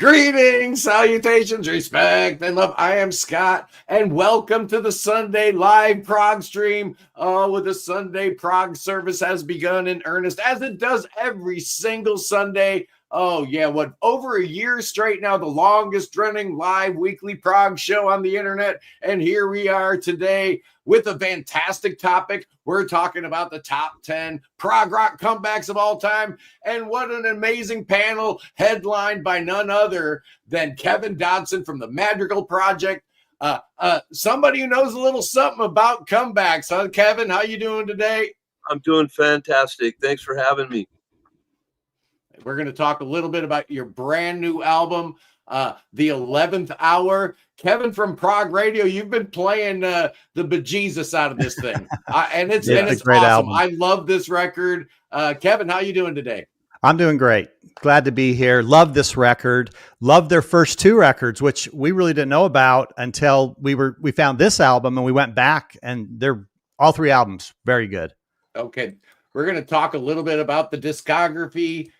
Greetings, salutations, respect, and love. I am Scott, and welcome to the Sunday live Prog stream. With the Sunday Prog service has begun in earnest, as it does every single Sunday. Oh, yeah, what, over a year straight now, the longest running live weekly Prog show on the internet. And here we are today with a fantastic topic. We're talking about the top 10 prog rock comebacks of all time. And what an amazing panel, headlined by none other than Kevin Dodson from the Madrigal Project. Somebody who knows a little something about comebacks, huh, Kevin? How you doing today? I'm doing fantastic. Thanks for having me. We're going to talk a little bit about your brand new album, The 11th Hour. Kevin from Prog Radio, you've been playing the bejesus out of this thing. And it's great awesome. Album. I love this record. Kevin, how you doing today? I'm doing great. Glad to be here. Love this record. Love their first two records, which we really didn't know about until we found this album and we went back, and they're all three albums very good. Okay. We're going to talk a little bit about the discography,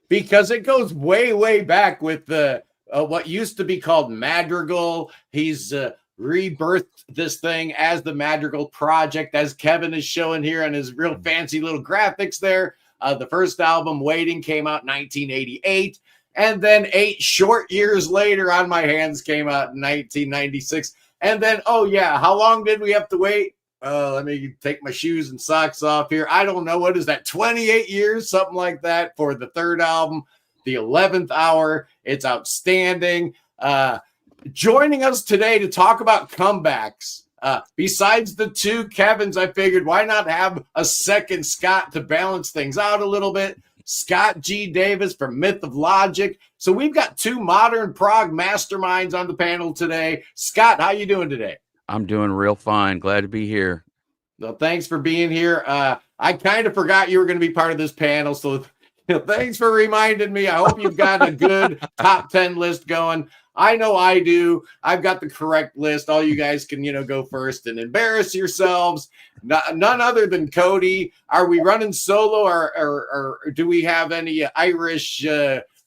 because it goes way, way back with the what used to be called Madrigal. He's rebirthed this thing as the Madrigal Project, as Kevin is showing here on his real fancy little graphics there. The first album, Waiting, came out in 1988. And then 8 short years later, On My Hands came out in 1996. And then, oh yeah, how long did we have to wait? Let me take my shoes and socks off here. I don't know. What is that? 28 years, something like that, for the third album, The 11th Hour. It's outstanding. Joining us today to talk about comebacks, besides the two Kevins, I figured why not have a second Scott to balance things out a little bit. Scott G. Davis from Myth of Logic. So we've got two modern prog masterminds on the panel today. Scott, how you doing today? I'm doing real fine. Glad to be here. Well, thanks for being here. I kind of forgot you were going to be part of this panel, so thanks for reminding me. I hope you've got a good top 10 list going. I know I do. I've got the correct list. All you guys can, go first and embarrass yourselves. None other than Cody. Are we running solo, or do we have any Irish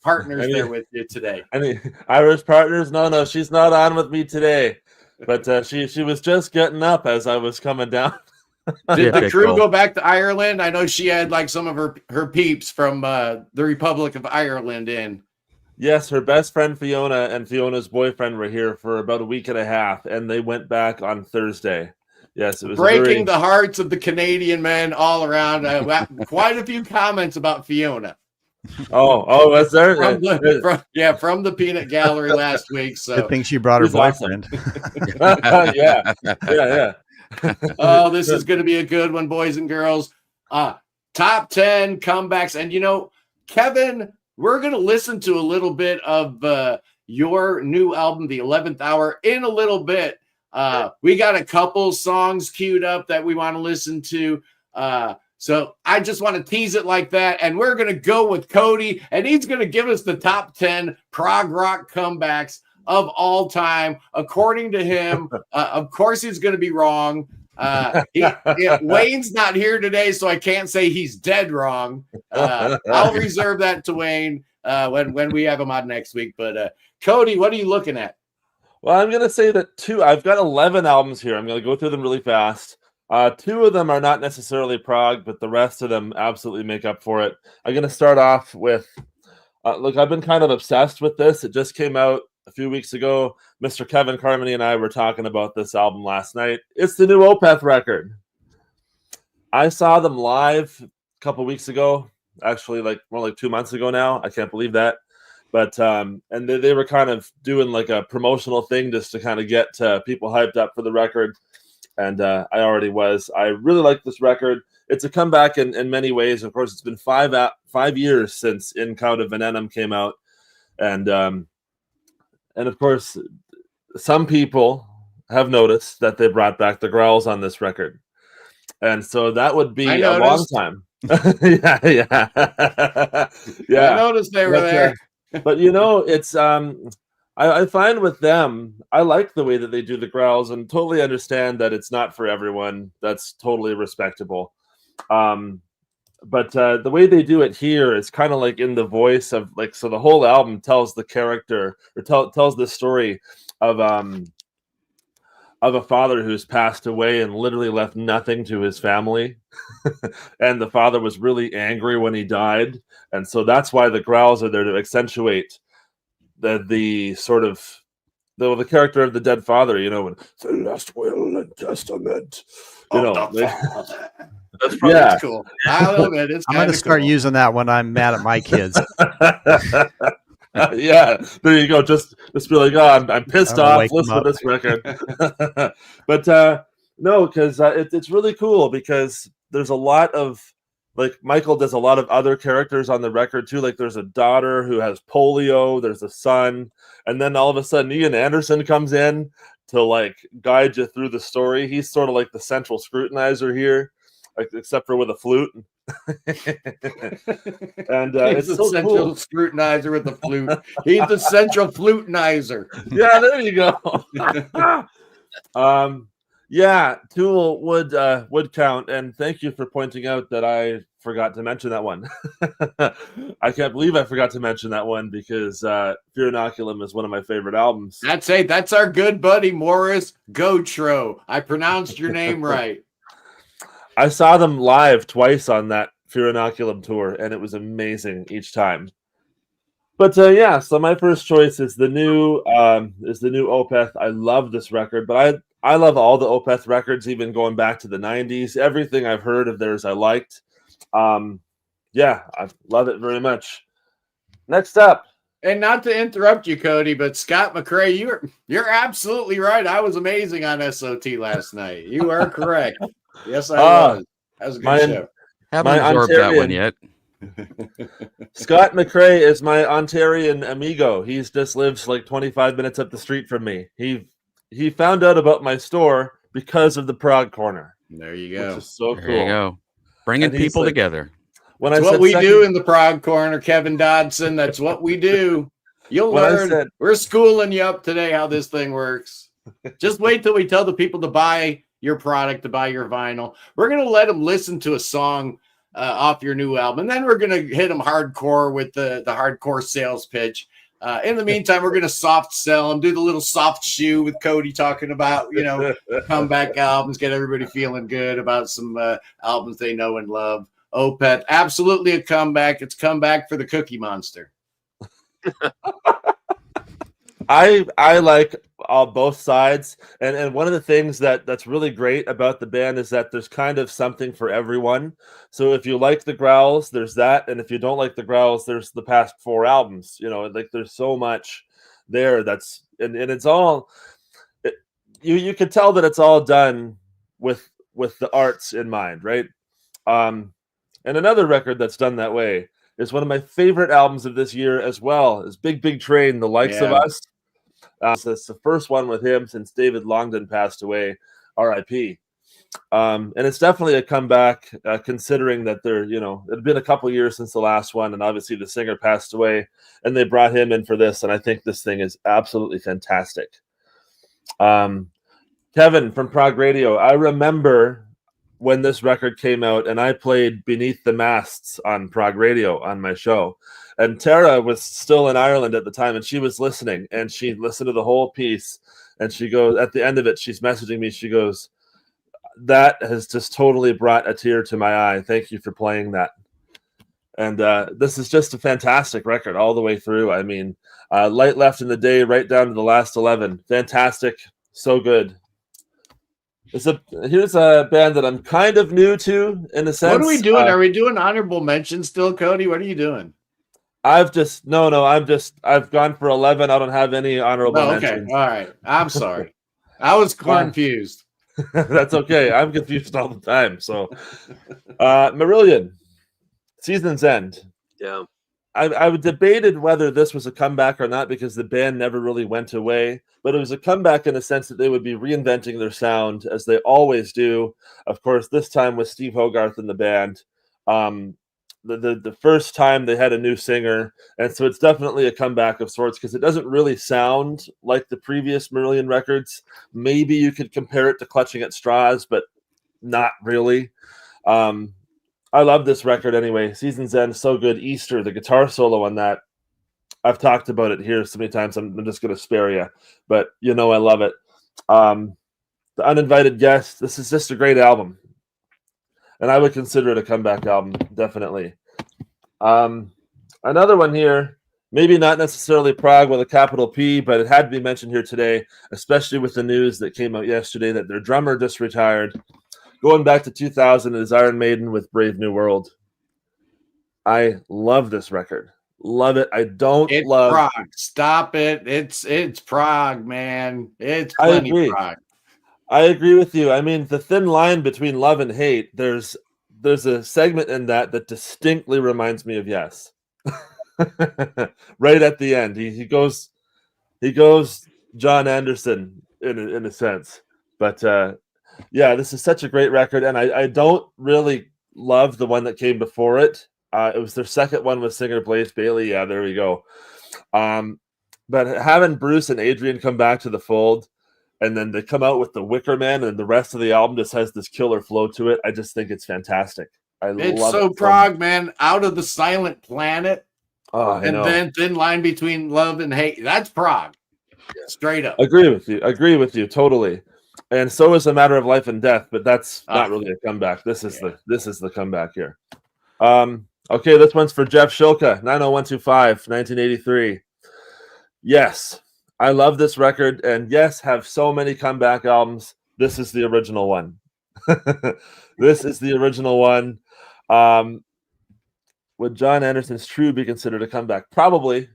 partners there with you today? Any Irish partners? No, she's not on with me today. But she was just getting up as I was coming down. Did the crew go back to Ireland? I know she had like some of her peeps from the Republic of Ireland in. Yes, her best friend Fiona and Fiona's boyfriend were here for about a week and a half, and they went back on Thursday. Yes, it was breaking the hearts of the Canadian men all around. Quite a few comments about Fiona. Oh, was there? From the Peanut Gallery last week. So good thing she brought her boyfriend. Awesome. Yeah. Oh, this is going to be a good one, boys and girls. Top 10 comebacks, and Kevin, we're going to listen to a little bit of your new album, The 11th Hour, in a little bit. We got a couple songs queued up that we want to listen to. So I just want to tease it like that. And we're going to go with Cody, and he's going to give us the top 10 prog rock comebacks of all time. According to him, of course, he's going to be wrong. Wayne's not here today, so I can't say he's dead wrong. I'll reserve that to Wayne when we have him on next week. But Cody, what are you looking at? Well, I'm going to say that I've got 11 albums here. I'm going to go through them really fast. 2 of them are not necessarily prog, but the rest of them absolutely make up for it. I'm going to start off with, look, I've been kind of obsessed with this. It just came out a few weeks ago. Mr. Kevin Carmody and I were talking about this album last night. It's the new Opeth record. I saw them live a couple weeks ago, actually more like 2 months ago now. I can't believe that. But, and they were kind of doing like a promotional thing just to kind of get people hyped up for the record. And I already was. I really like this record. It's a comeback in many ways. Of course, it's been 5 years since In Cauda Venenum came out. And of course, some people have noticed that they brought back the growls on this record. And so that would be a long time. Yeah. I noticed they were there. But, it's... I find with them, I like the way that they do the growls and totally understand that it's not for everyone. That's totally respectable. But the way they do it here is kind of like in the voice of like, so the whole album tells the character or tells the story of a father who's passed away and literally left nothing to his family. And the father was really angry when he died. And so that's why the growls are there to accentuate the sort of the character of the dead father, when the last will and testament, That's probably cool. I love it. I'm going to start using that when I'm mad at my kids. Yeah, there you go. Just be like, oh, I'm pissed off. Listen to this record. But no, because it's really cool because there's a lot of, like, Michael does a lot of other characters on the record too. Like there's a daughter who has polio, there's a son, and then all of a sudden Ian Anderson comes in to like guide you through the story. He's sort of like the central scrutinizer here, like, except for with a flute. And he's it's the so central cool. scrutinizer with the flute. He's the central flutenizer. Yeah, there you go. Yeah, Tool would count, and thank you for pointing out that I forgot to mention that one. I can't believe I forgot to mention that one because Fear Inoculum is one of my favorite albums. That's our good buddy Morris Gotro. I pronounced your name right. I saw them live twice on that Fear Inoculum tour, and it was amazing each time. But yeah, so my first choice is the new Opeth. I love this record, but I love all the Opeth records, even going back to the 90s. Everything I've heard of theirs I liked. Yeah, I love it very much. Next up. And not to interrupt you, Cody, but Scott McRae, you're absolutely right. I was amazing on SOT last night. You are correct. Yes, I was. That was a good show. Haven't absorbed that one yet. Scott McRae is my Ontarian amigo. He just lives like 25 minutes up the street from me. He found out about my store because of the Prog Corner. There you go. Which is so cool. There you go. Bringing people together. That's what we do in the Prog Corner, Kevin Dodson. That's what we do. You'll learn. We're schooling you up today how this thing works. Just wait till we tell the people to buy your product, to buy your vinyl. We're going to let them listen to a song off your new album, and then we're going to hit them hardcore with the hardcore sales pitch. In the meantime, we're going to soft sell them, do the little soft shoe with Cody talking about, comeback albums, get everybody feeling good about some albums they know and love. Opeth, absolutely a comeback. It's comeback for the Cookie Monster. I like both sides, and one of the things that's really great about the band is that there's kind of something for everyone. So if you like the growls, there's that, and if you don't like the growls, there's the past 4 albums. Like there's so much there that's and it's all you can tell that it's all done with the arts in mind, right? And another record that's done that way is one of my favorite albums of this year as well, is Big Big Train, The Likes of Us. So it's the first one with him since David Longdon passed away, R.I.P. And it's definitely a comeback, considering that it had been a couple years since the last one, and obviously the singer passed away, and they brought him in for this, and I think this thing is absolutely fantastic. Kevin from Prog Radio, I remember when this record came out, and I played Beneath the Masts on Prog Radio on my show. And Tara was still in Ireland at the time, and she was listening, and she listened to the whole piece. And she goes, at the end of it, she's messaging me. She goes, "That has just totally brought a tear to my eye. Thank you for playing that." And this is just a fantastic record all the way through. I mean, Light Left in the Day, right down to the last 11. Fantastic. So good. Here's a band that I'm kind of new to, in a sense. What are we doing? Are we doing honorable mention still, Cody? What are you doing? I've gone for 11. I don't have any honorable mentions. All right. I'm sorry. I was confused. That's okay. I'm confused all the time. So, Marillion, Season's End. Yeah. I debated whether this was a comeback or not because the band never really went away, but it was a comeback in the sense that they would be reinventing their sound as they always do. Of course, this time with Steve Hogarth in the band. The first time they had a new singer, and so it's definitely a comeback of sorts because it doesn't really sound like the previous Marillion records. Maybe you could compare it to Clutching at Straws, but not really. I love this record anyway. Season's End, so good. Easter, the guitar solo on that. I've talked about it here so many times. I'm just going to spare you, but I love it. The Uninvited Guest. This is just a great album, and I would consider it a comeback album, definitely. Another one here, maybe not necessarily Prog with a capital P, but it had to be mentioned here today, especially with the news that came out yesterday that their drummer just retired. Going back to 2000 is Iron Maiden with Brave New World. I love this record. Love it. I don't love Prog. Stop it. It's Prog, man. It's plenty Prog. I agree with you. I mean, the thin line between love and hate, there's a segment in that distinctly reminds me of Yes. Right at the end. He goes John Anderson in a sense. But yeah, this is such a great record, and I don't really love the one that came before it. It was their second one with singer Blaze Bayley. Yeah, there we go. But having Bruce and Adrian come back to the fold, and then they come out with the Wicker Man, and the rest of the album just has this killer flow to it. I just think it's fantastic. It's love so Prog, man. Out of the Silent Planet. Oh, and then thin line between love and hate. That's Prog. Straight up. Agree with you totally. And so is A Matter of Life and Death, but that's not really a comeback. This is the comeback here. Okay, this one's for Jeff Shilka, 90125, 1983. Yes, I love this record, and yes, have so many comeback albums. This is the original one. This is the original one. Would John Anderson's True be considered a comeback? Probably.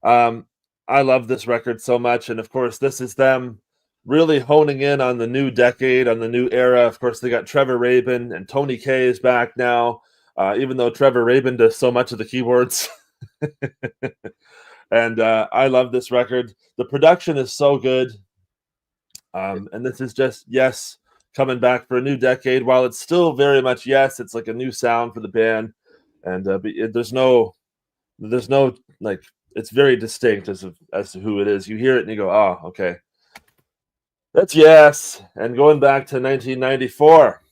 I love this record so much, and of course, this is them really honing in on the new decade, on the new era. Of course, they got Trevor Rabin, and Tony Kaye is back now, even though Trevor Rabin does so much of the keyboards. And I love this record. The production is so good. And this is just Yes coming back for a new decade. While it's still very much Yes, it's like a new sound for the band. And there's no like, it's very distinct as to who it is. You hear it and you go, oh, okay. That's Yes. And going back to 1994.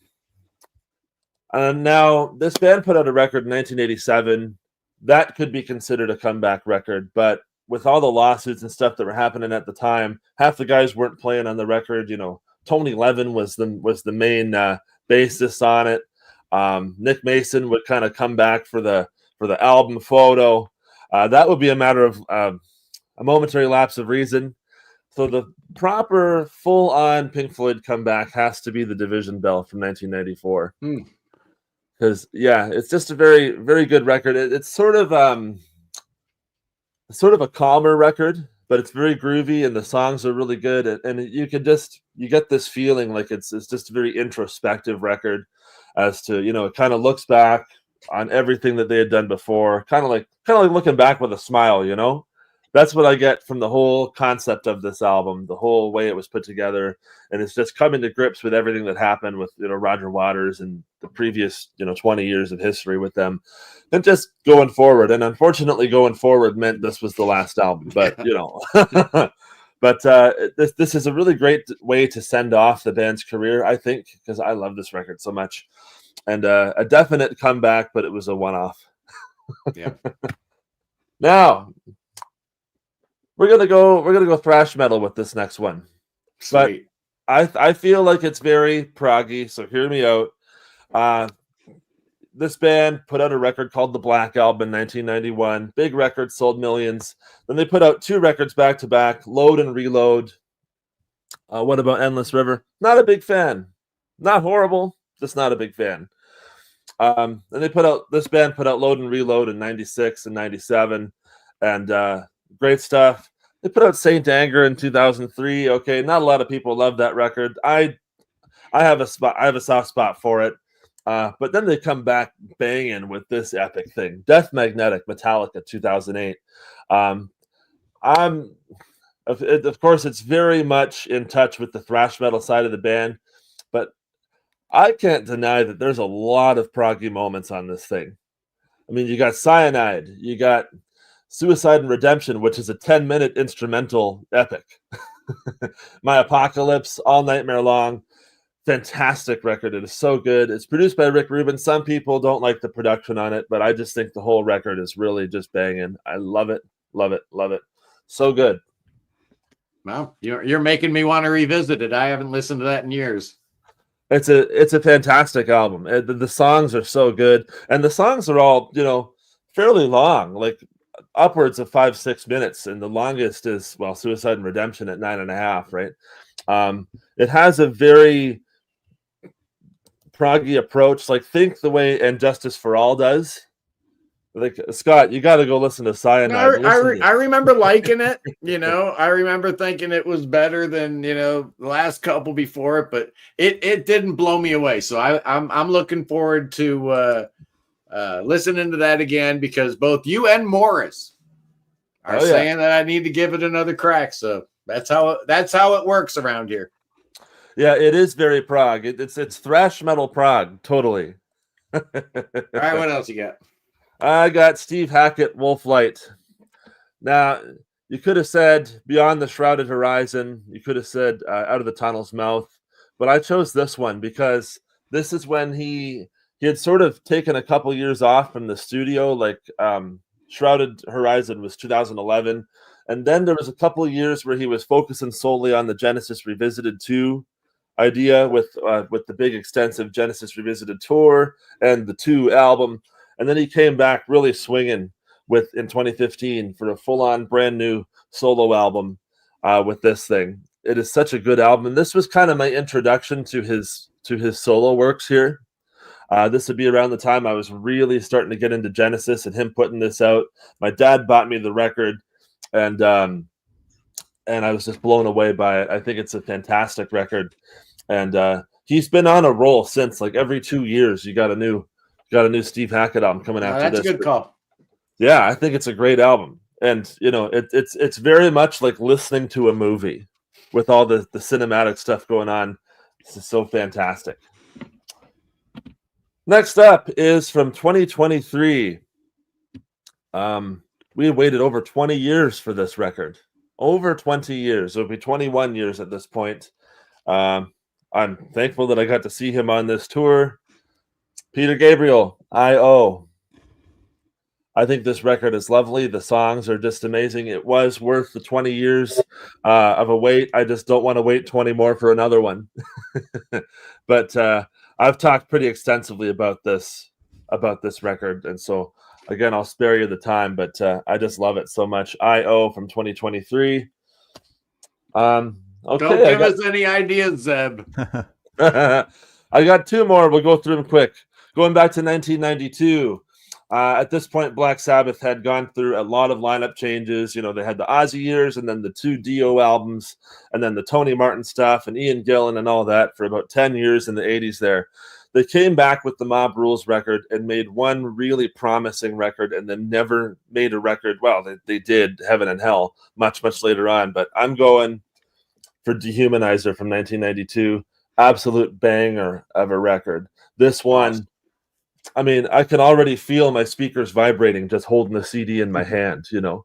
Now, this band put out a record in 1987. That could be considered a comeback record, but with all the lawsuits and stuff that were happening at the time, half the guys weren't playing on the record. Tony Levin was the main bassist on it. Nick Mason would kind of come back for the album photo. That would be a matter of a momentary lapse of reason. So the proper full-on Pink Floyd comeback has to be the Division Bell from 1994. Because it's just a very, very good record. It's sort of a calmer record, but it's very groovy, and the songs are really good. And you get this feeling like it's just a very introspective record, as to it kind of looks back on everything that they had done before, kind of like looking back with a smile. That's what I get from the whole concept of this album, the whole way it was put together. And it's just coming to grips with everything that happened with, Roger Waters and the previous, 20 years of history with them, and just going forward. And unfortunately, going forward meant this was the last album, but, but this is a really great way to send off the band's career, I think, because I love this record so much. And a definite comeback, but it was a one-off. Yeah. Now, we're gonna go thrash metal with this next one. Sweet. But I feel like it's very proggy, so hear me out. This band put out a record called The Black Album in 1991. Big record, sold millions. Then they put out 2 records back to back, Load and Reload. What about Endless River? Not a big fan. Not horrible, just not a big fan. And this band put out Load and Reload in 96 and 97, and great stuff. They put out Saint Anger in 2003. Okay, not a lot of people love that record. I have a soft spot for it. But then they come back banging with this epic thing, Death Magnetic, Metallica, 2008. Of course, it's very much in touch with the thrash metal side of the band, but I can't deny that there's a lot of proggy moments on this thing. I mean, you got Cyanide, you got Suicide and Redemption, which is a 10-minute instrumental epic. My Apocalypse, All Nightmare Long, fantastic record. It is so good. It's produced by Rick Rubin. Some people don't like the production on it, but I just think the whole record is really just banging. I love it, love it, love it. So good. Well, you're making me want to revisit it. I haven't listened to that in years. It's a fantastic album. The songs are so good, and the songs are all, you know, fairly long, like upwards of 5-6 minutes, and the longest is, well, Suicide and Redemption at 9.5, right? It has a very proggy approach, like think the way And Justice for All does. Like, Scott, you got to go listen to Cyanide. I remember liking it. You know, I remember thinking it was better than, you know, the last couple before it, but it didn't blow me away. So I'm looking forward to listening to that again, because both you and Morris are saying that I need to give it another crack. So that's how it works around here. Yeah, it is very prog. It's thrash metal prog, totally. All right, what else you got? I got Steve Hackett, Wolflight. Now, you could have said Beyond the Shrouded Horizon. You could have said Out of the Tunnel's Mouth. But I chose this one because this is when he had sort of taken a couple years off from the studio. Like Shrouded Horizon was 2011. And then there was a couple of years where he was focusing solely on the Genesis Revisited 2 idea with the big extensive Genesis Revisited tour and the 2 album. And then he came back really swinging in 2015 for a full-on brand new solo album with this thing. It is such a good album. And this was kind of my introduction to his solo works here. This would be around the time I was really starting to get into Genesis and him putting this out. My dad bought me the record, and I was just blown away by it. I think it's a fantastic record. And he's been on a roll since. Like every 2 years, you got a new Steve Hackett album coming after this. That's a good call. Yeah, I think it's a great album. And, you know, it's very much like listening to a movie with all the cinematic stuff going on. This is so fantastic. Next up is from 2023. We have waited over 20 years for this record. Over 20 years. It'll be 21 years at this point. I'm thankful that I got to see him on this tour. Peter Gabriel, I.O. I think this record is lovely. The songs are just amazing. It was worth the 20 years of a wait. I just don't want to wait 20 more for another one. But I've talked pretty extensively about this record. And so, again, I'll spare you the time, but I just love it so much. I.O. from 2023. Okay, Don't give us any ideas, Zeb. I got 2 more. We'll go through them quick. Going back to 1992, at this point, Black Sabbath had gone through a lot of lineup changes. You know, they had the Ozzy years and then the 2 Dio albums and then the Tony Martin stuff and Ian Gillan and all that for about 10 years in the 80s there. They came back with the Mob Rules record and made one really promising record and then never made a record. Well, they did Heaven and Hell much, much later on. But I'm going for Dehumanizer from 1992. Absolute banger of a record. This one, I mean, I can already feel my speakers vibrating just holding the CD in my hand, you know.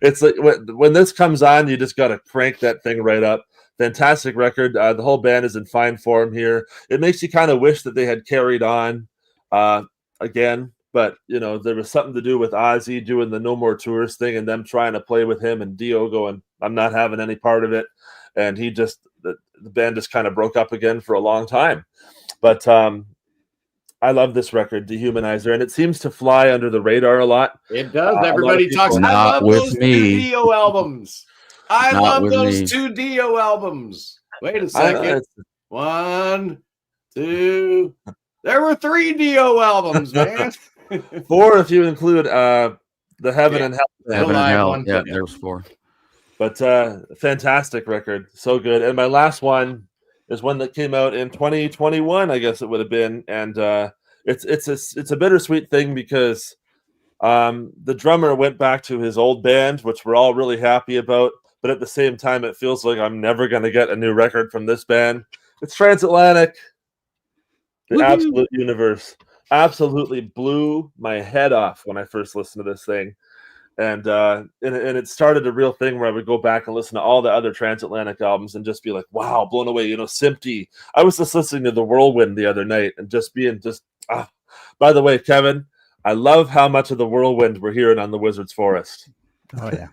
It's like when this comes on, you just got to crank that thing right up. Fantastic record. The whole band is in fine form here. It makes you kind of wish that they had carried on again, but, you know, there was something to do with Ozzy doing the No More Tours thing and them trying to play with him and Dio going, I'm not having any part of it. And the band just kind of broke up again for a long time. But I love this record, Dehumanizer, and it seems to fly under the radar a lot. It does. Everybody talks. Not I love with those me. 2 Dio albums. I Not love with those me. 2 Dio albums. Wait a second. 1, 2. There were 3 Dio albums, man. 4 if you include the Heaven and Hell. Heaven and Hell. one Yeah, too. there's 4. But fantastic record. So good. And my last one is one that came out in 2021, I guess it would have been. And it's a bittersweet thing because the drummer went back to his old band, which we're all really happy about. But at the same time, it feels like I'm never going to get a new record from this band. It's Transatlantic. The Absolute Universe. Absolutely blew my head off when I first listened to this thing. And it started a real thing where I would go back and listen to all the other Transatlantic albums and just be like, wow, blown away. Simpty. I was just listening to The Whirlwind the other night and By the way, Kevin, I love how much of The Whirlwind we're hearing on the Wizard's Forest. Oh yeah.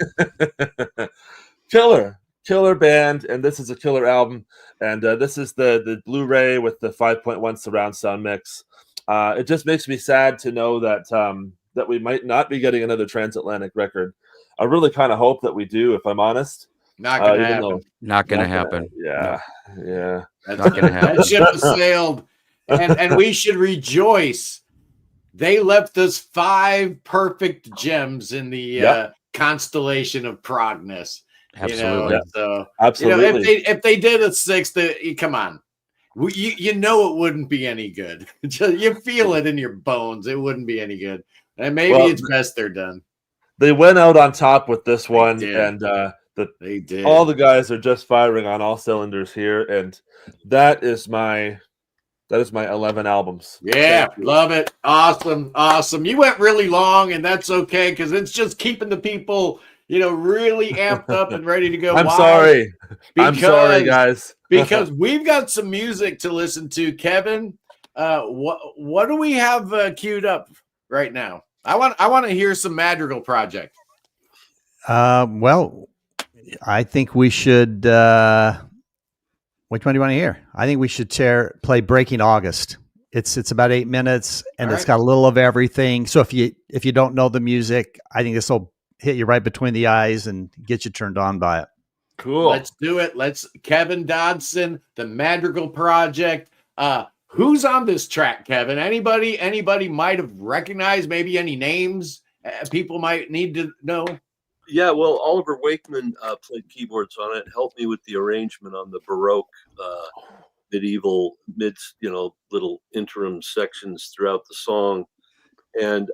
Killer band, and this is a killer album. And this is the Blu-ray with the 5.1 surround sound mix. It just makes me sad to know that we might not be getting another Transatlantic record. I really kind of hope that we do, if I'm honest. Not gonna happen. Not gonna happen. Yeah. That's not gonna happen. That ship has sailed, and we should rejoice. They left us 5 perfect gems in the constellation of progness. Absolutely. So absolutely. If they did a 6th, come on. You know it wouldn't be any good. You feel it in your bones. It wouldn't be any good. And maybe it's best they're done. They went out on top with this one, and they did. All the guys are just firing on all cylinders here, and that is my 11 albums. Yeah, love it. Awesome. You went really long, and that's okay because it's just keeping the people, really amped up and ready to go. I'm sorry, guys. Because we've got some music to listen to, Kevin. What do we have queued up right now? I want to hear some Madrigal Project. Well, I think we should. Which one do you want to hear? I think we should play Breaking August. It's about 8 minutes, and it's got a little of everything. So if you don't know the music, I think this will hit you right between the eyes and get you turned on by it. Cool. Let's do it. Kevin Dodson, the Madrigal Project. Who's on this track, Kevin? Anybody might have recognized, maybe any names people might need to know? Yeah, well, Oliver Wakeman played keyboards on it, helped me with the arrangement on the Baroque medieval little interim sections throughout the song. And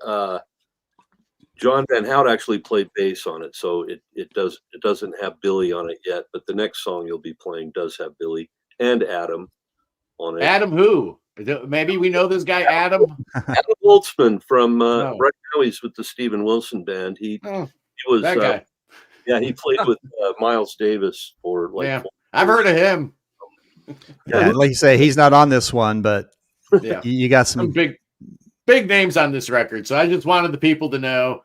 John Van Hout actually played bass on it, so it doesn't have Billy on it yet, but the next song you'll be playing does have Billy and Adam on it. Adam who? Maybe we know this guy, Adam. Adam Holtzman from right now he's with the Steven Wilson band. He was that guy. He played with Miles Davis for I've heard of him. Yeah, like you say, he's not on this one, but you got some big names on this record. So I just wanted the people to know,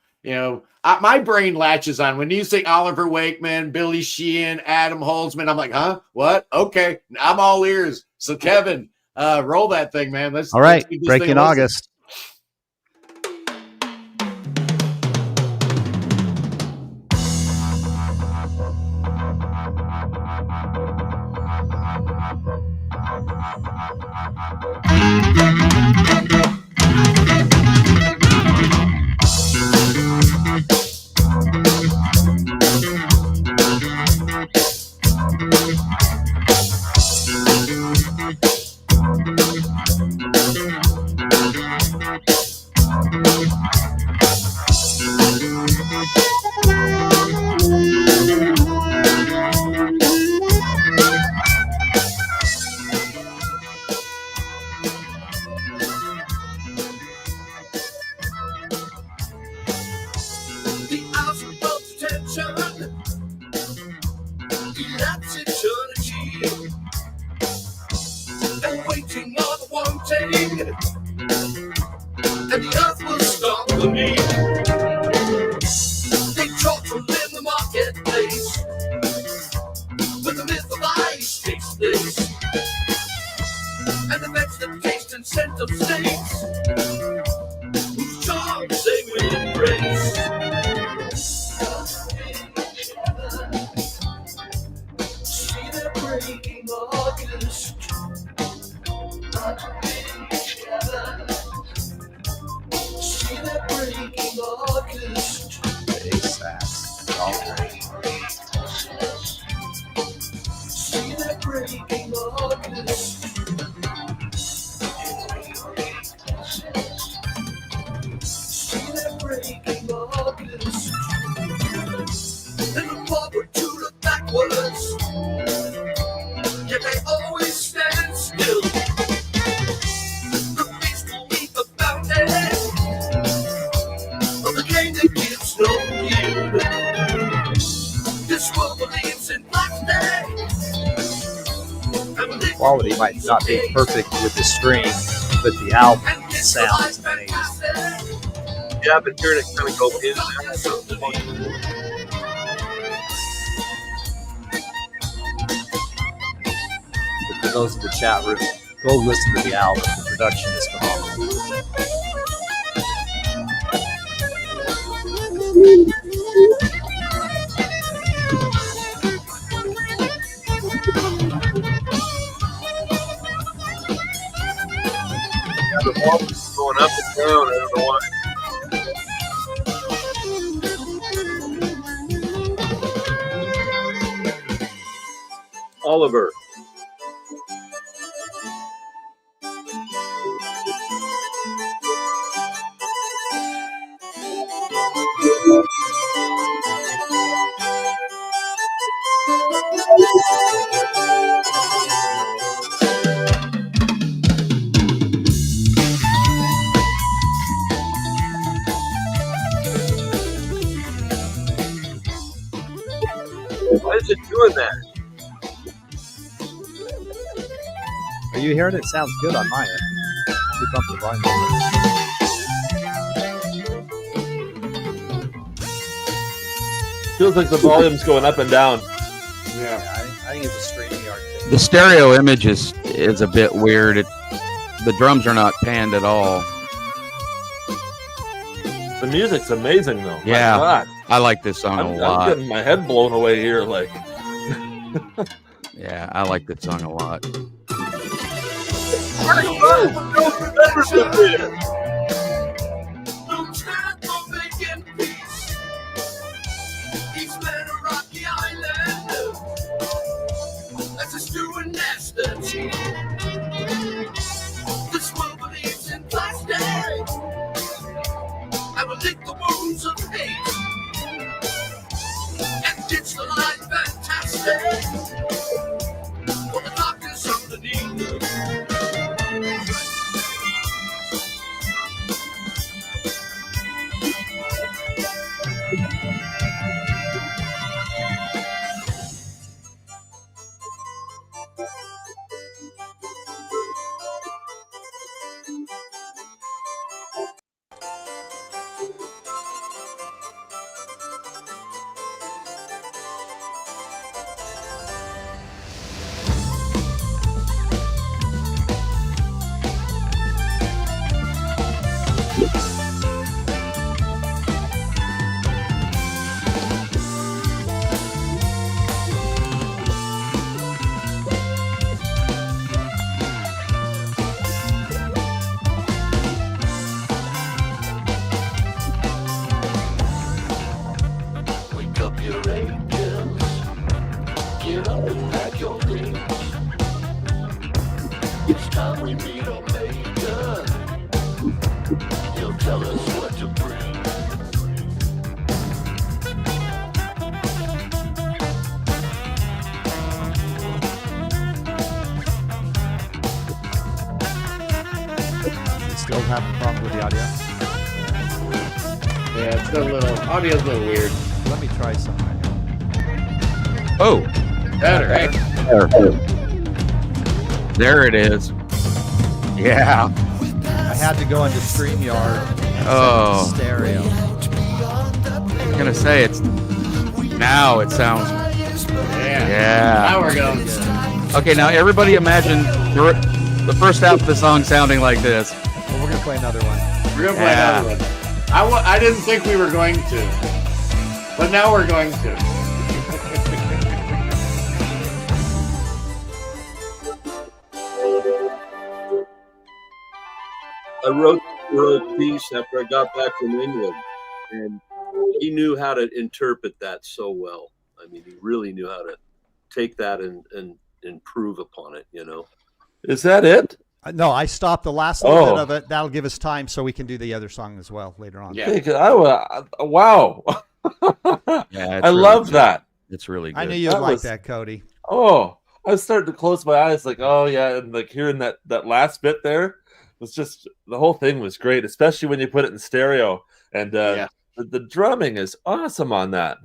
my brain latches on when you say Oliver Wakeman, Billy Sheehan, Adam Holtzman. I'm like, huh? What? Okay. I'm all ears. So Kevin, roll that thing, man. All right. Breaking August. The game that gives no quality might not be perfect with the stream, but the album sounds amazing. Yeah, I've been hearing it kind of go in and out. But for those in the chat room, go listen to the album. The production is phenomenal. The volume's going up and down. I don't know why. Oliver. Why is it doing that? Are you hearing it? It sounds good on my end. We bumped the volume. Feels like the volume's going up and down. Yeah. I think it's a StreamYard thing. The stereo image is a bit weird. The drums are not panned at all. The music's amazing, though. Yeah. My God. I like this song a I'm lot. getting my head blown away here. Like, Yeah, I like this song a lot. I will lick the wounds of hate and ditch the light fantastic for the darkness underneath. Wake up your angels, get up and pack your things. It's time we meet Omega. He'll tell us what to bring. You still having a problem with the audio? Yeah, it's a little audio's a little weird. Let me try something. Oh, Better, right? there it is. Yeah. I had to go into StreamYard and Oh. set stereo. I was gonna say now it sounds. Yeah. Yeah. Now we're going. Okay, now everybody imagine the first half of the song sounding like this. Well, we're gonna play another one. We're gonna play Yeah. another one. I didn't think we were going to, but now we're going to. I wrote a piece after I got back from England, and he knew how to interpret that so well. I mean, he really knew how to take that and improve upon it, you know. is that it? No, I stopped the last little Oh. bit of it. That'll give us time so we can do the other song as well later on. Yeah. Hey, 'cause wow. Yeah, I love that. It's really good. I knew you'd That like was- that, Cody. Oh, I was starting to close my eyes, like, oh yeah, and like hearing that last bit there was just the whole thing was great, especially when you put it in stereo. And Yeah. the drumming is awesome on that.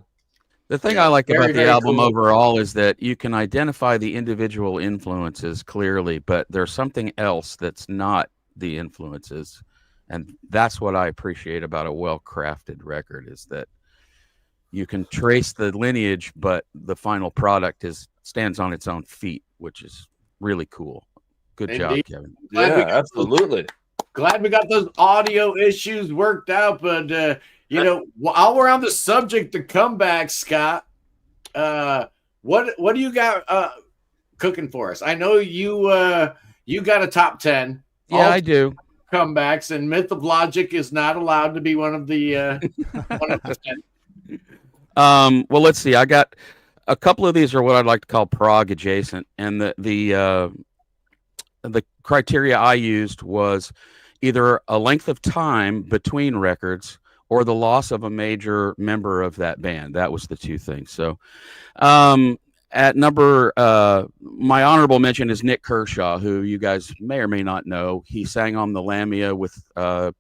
The thing Yeah, I like very, about the very album cool. overall is that you can identify the individual influences clearly, but there's something else that's not the influences. And that's what I appreciate about a well-crafted record, is that you can trace the lineage, but the final product stands on its own feet, which is really cool. Good job, Indeed. Kevin. Glad we Yeah, got absolutely. Glad we got those audio issues worked out, but while we're on the subject of comebacks, Scott, what do you got cooking for us? I know you got a top 10. Yeah, I do. Comebacks, and Myth of Logic is not allowed to be one of the 10. Well, let's see. I got a couple of these are what I'd like to call prog adjacent, and the criteria I used was either a length of time between records or the loss of a major member of that band. That was the two things. So, at number, my honorable mention is Nick Kershaw, who you guys may or may not know. He sang on the Lamia with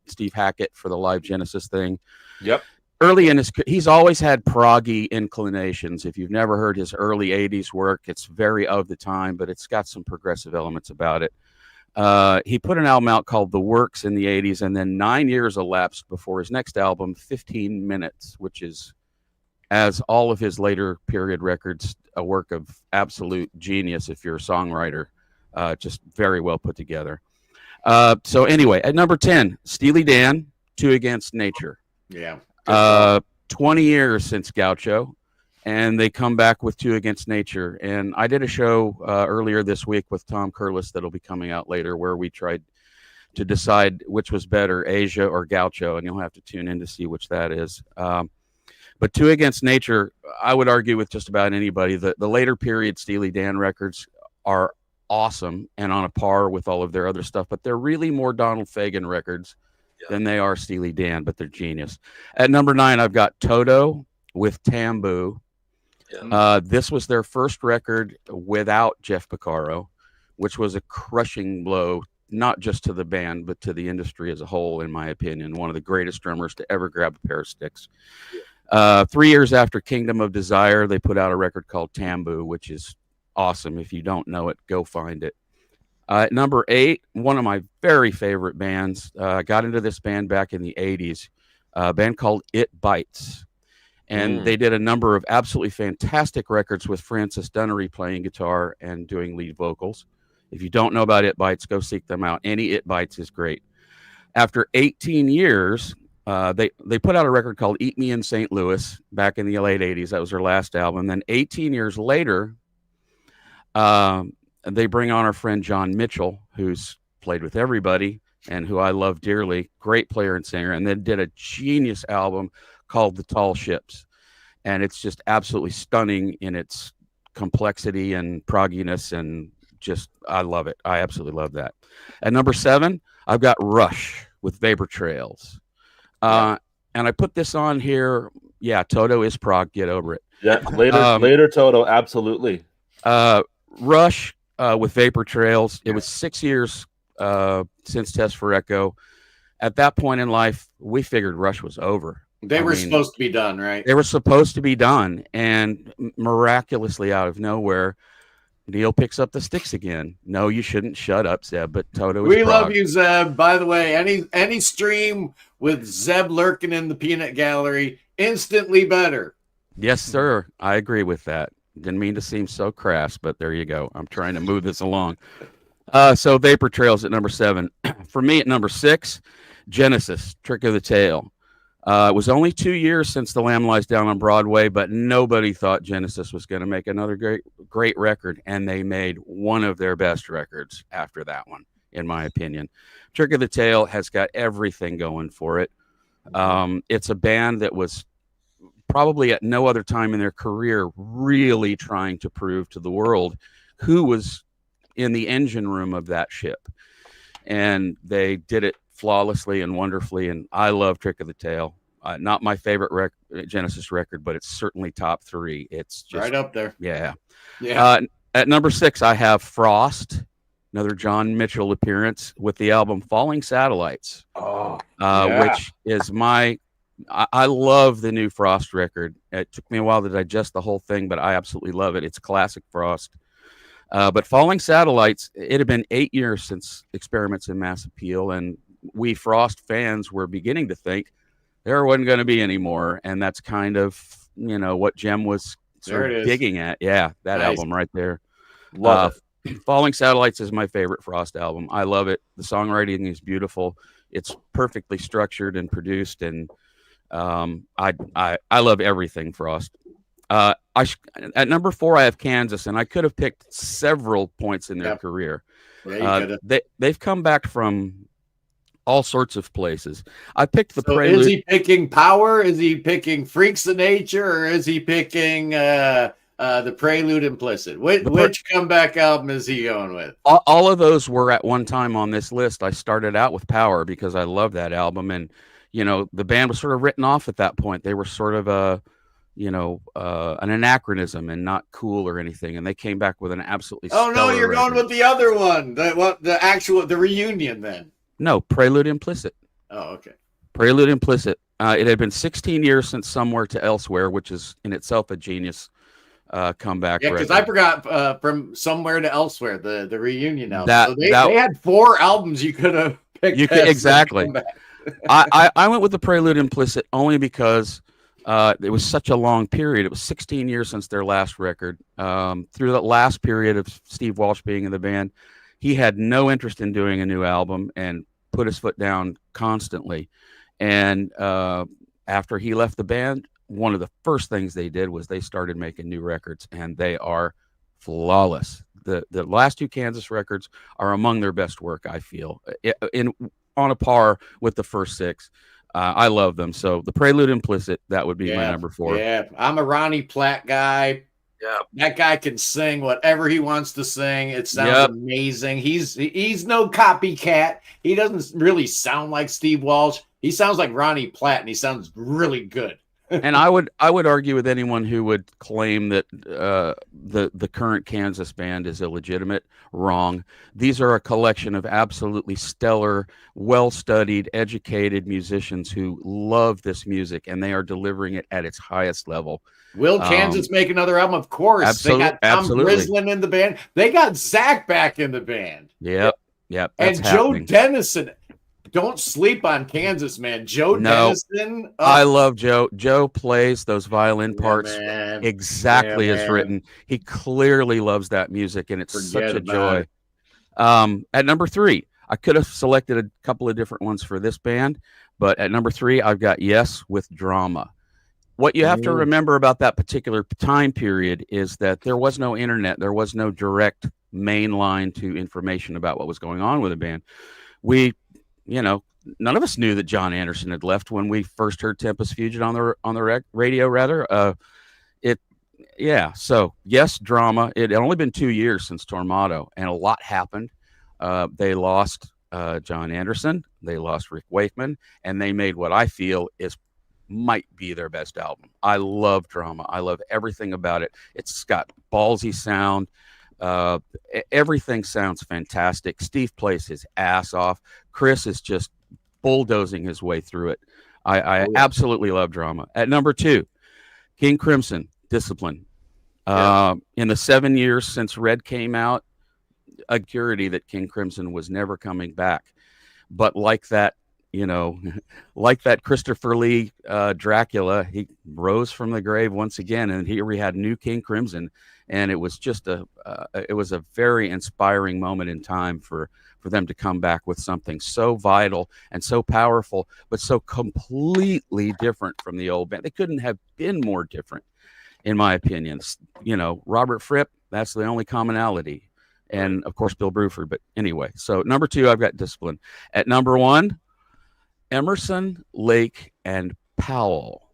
Steve Hackett for the live Genesis thing. Yep. Early in he's always had proggy inclinations. If you've never heard his early 80s work, it's very of the time, but it's got some progressive elements about it. He put an album out called The Works in the 80s, and then 9 years elapsed before his next album, 15 Minutes, which is, as all of his later period records, a work of absolute genius if you're a songwriter. Just very well put together. So anyway, at number 10, Steely Dan, Two Against Nature. Yeah. 20 years since Gaucho, and they come back with Two Against Nature. And I did a show earlier this week with Tom Curlis that'll be coming out later, where we tried to decide which was better, Asia or Gaucho, and you'll have to tune in to see which that is. But Two Against Nature, I would argue with just about anybody, the later period Steely Dan records are awesome and on a par with all of their other stuff, but they're really more Donald Fagen records than they are Steely Dan, but they're genius. At number 9, I've got Toto with Tambu. Yeah. This was their first record without Jeff Porcaro, which was a crushing blow, not just to the band, but to the industry as a whole, in my opinion. One of the greatest drummers to ever grab a pair of sticks. 3 years after Kingdom of Desire, they put out a record called Tambu, which is awesome. If you don't know it, go find it. At number 8, one of my very favorite bands. Got into this band back in the 80s, a band called It Bites. And they did a number of absolutely fantastic records with Francis Dunnery playing guitar and doing lead vocals. If you don't know about It Bites, go seek them out. Any It Bites is great. After 18 years, they put out a record called Eat Me in St. Louis back in the late 80s. That was their last album. Then 18 years later, they bring on our friend John Mitchell, who's played with everybody and who I love dearly, great player and singer, and then did a genius album called The Tall Ships. And it's just absolutely stunning in its complexity and progginess, and just, I love it. I absolutely love that. At number 7, I've got Rush with Vapor Trails. And I put this on here. Yeah, Toto is prog. Get over it. Yeah, later Toto, absolutely. Rush with Vapor Trails. It was 6 years since Test for Echo. At that point in life, we figured Rush was over. They were supposed to be done, right? They were supposed to be done, and miraculously out of nowhere, Neil picks up the sticks again. No, you shouldn't. Shut up, Zeb. But Toto is We prog. love you, Zeb. By the way, any stream with Zeb lurking in the peanut gallery, instantly better. Yes, sir. I agree with that. Didn't mean to seem so crass, but there you go. I'm trying to move this along. So Vapor Trails at number 7. For me at number 6, Genesis, Trick of the Tail. It was only 2 years since The Lamb Lies Down on Broadway, but nobody thought Genesis was going to make another great record, and they made one of their best records after that one, in my opinion. Trick of the Tail has got everything going for it. It's a band that was probably at no other time in their career really trying to prove to the world who was in the engine room of that ship. And they did it flawlessly and wonderfully, and I love Trick of the Tail. Not my favorite Genesis record, but it's certainly top 3. It's just right up there. Yeah. At number 6, I have Frost, another John Mitchell appearance with the album Falling Satellites, which is my I love the new Frost record. It took me a while to digest the whole thing, but I absolutely love it. It's classic Frost. But Falling Satellites, it had been 8 years since Experiments in Mass Appeal, and we Frost fans were beginning to think there wasn't going to be any more, and that's kind of, what Jem was sort of digging at. Yeah, that album right there. Love it. Falling Satellites is my favorite Frost album. I love it. The songwriting is beautiful. It's perfectly structured and produced, and I love everything Frost. At number 4, I have Kansas, and I could have picked several points in their career. Yeah, they've come back from all sorts of places. I picked the Prelude. Is he picking Power? Is he picking Freaks of Nature? Or is he picking the Prelude Implicit? Which comeback album is he going with? All of those were at one time on this list. I started out with Power because I love that album, and the band was sort of written off at that point. They were sort of an anachronism and not cool or anything, and they came back with an absolutely you're going with the other one, the reunion then. No, Prelude Implicit. Oh, okay. Prelude Implicit. It had been 16 years since Somewhere to Elsewhere, which is in itself a genius comeback. Yeah, because I forgot from Somewhere to Elsewhere, the reunion album. They had 4 albums you could have picked. Exactly. I went with the Prelude Implicit only because it was such a long period. It was 16 years since their last record. Through that last period of Steve Walsh being in the band, he had no interest in doing a new album and put his foot down constantly. And after he left the band, one of the first things they did was they started making new records, and they are flawless. The last 2 Kansas records are among their best work, I feel, on a par with the first 6. I love them. So the Prelude Implicit, that would be my number 4. Yeah, I'm a Ronnie Platt guy. Yeah, that guy can sing whatever he wants to sing. It sounds amazing. He's no copycat. He doesn't really sound like Steve Walsh. He sounds like Ronnie Platt, and he sounds really good. And I would argue with anyone who would claim that the current Kansas band is illegitimate. Wrong. These are a collection of absolutely stellar, well-studied, educated musicians who love this music, and they are delivering it at its highest level. Will Kansas make another album? Of course. They got Tom Brislin in the band. They got Zach back in the band. Yep. And happening. Joe Dennison. Don't sleep on Kansas, man. Dennison. I love Joe. Joe plays those violin parts exactly as written. He clearly loves that music, and it's such a joy. At number 3, I could have selected a couple of different ones for this band, but at number 3, I've got Yes with Drama. What you have to remember about that particular time period is that there was no internet. There was no direct main line to information about what was going on with the band. None of us knew that John Anderson had left when we first heard Tempest Fugit on the radio. So Yes, Drama. It had only been 2 years since Tormato, and a lot happened. They lost John Anderson, they lost Rick Wakeman, and they made what I feel might be their best album. I love Drama. I love everything about it. It's got ballsy sound. Everything sounds fantastic. Steve plays his ass off. Chris is just bulldozing his way through it. I absolutely love Drama. At number 2, King Crimson, Discipline. In the 7 years since Red came out, a security that King Crimson was never coming back. But like that Christopher Lee Dracula, he rose from the grave once again, and here we had new King Crimson, and it was just a very inspiring moment in time for them to come back with something so vital and so powerful, but so completely different from the old band. They couldn't have been more different, in my opinion. Robert Fripp, that's the only commonality, and of course Bill Bruford. But anyway, so number 2, I've got Discipline. At number 1, Emerson, Lake, and Powell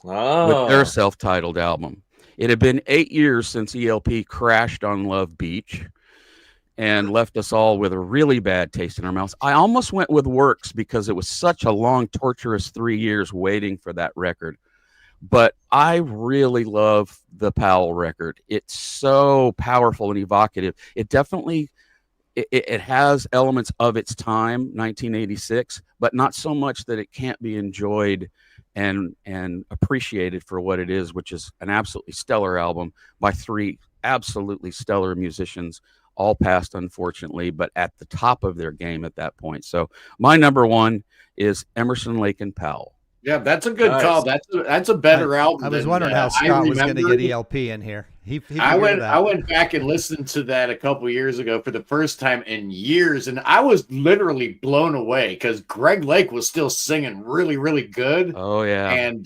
with their self-titled album. It had been 8 years since ELP crashed on Love Beach and left us all with a really bad taste in our mouths. I almost went with Works because it was such a long, torturous 3 years waiting for that record. But I really love the Powell record. It's so powerful and evocative. It definitely... It has elements of its time, 1986, but not so much that it can't be enjoyed and appreciated for what it is, which is an absolutely stellar album by 3 absolutely stellar musicians, all passed unfortunately, but at the top of their game at that point. So my number 1 is Emerson, Lake and Powell. Yeah, that's a good call. That's a better album. I was than, wondering how Scott was going to remember. get ELP in here. I went back and listened to that a couple years ago for the first time in years, and I was literally blown away because Greg Lake was still singing really, really good. Oh yeah, and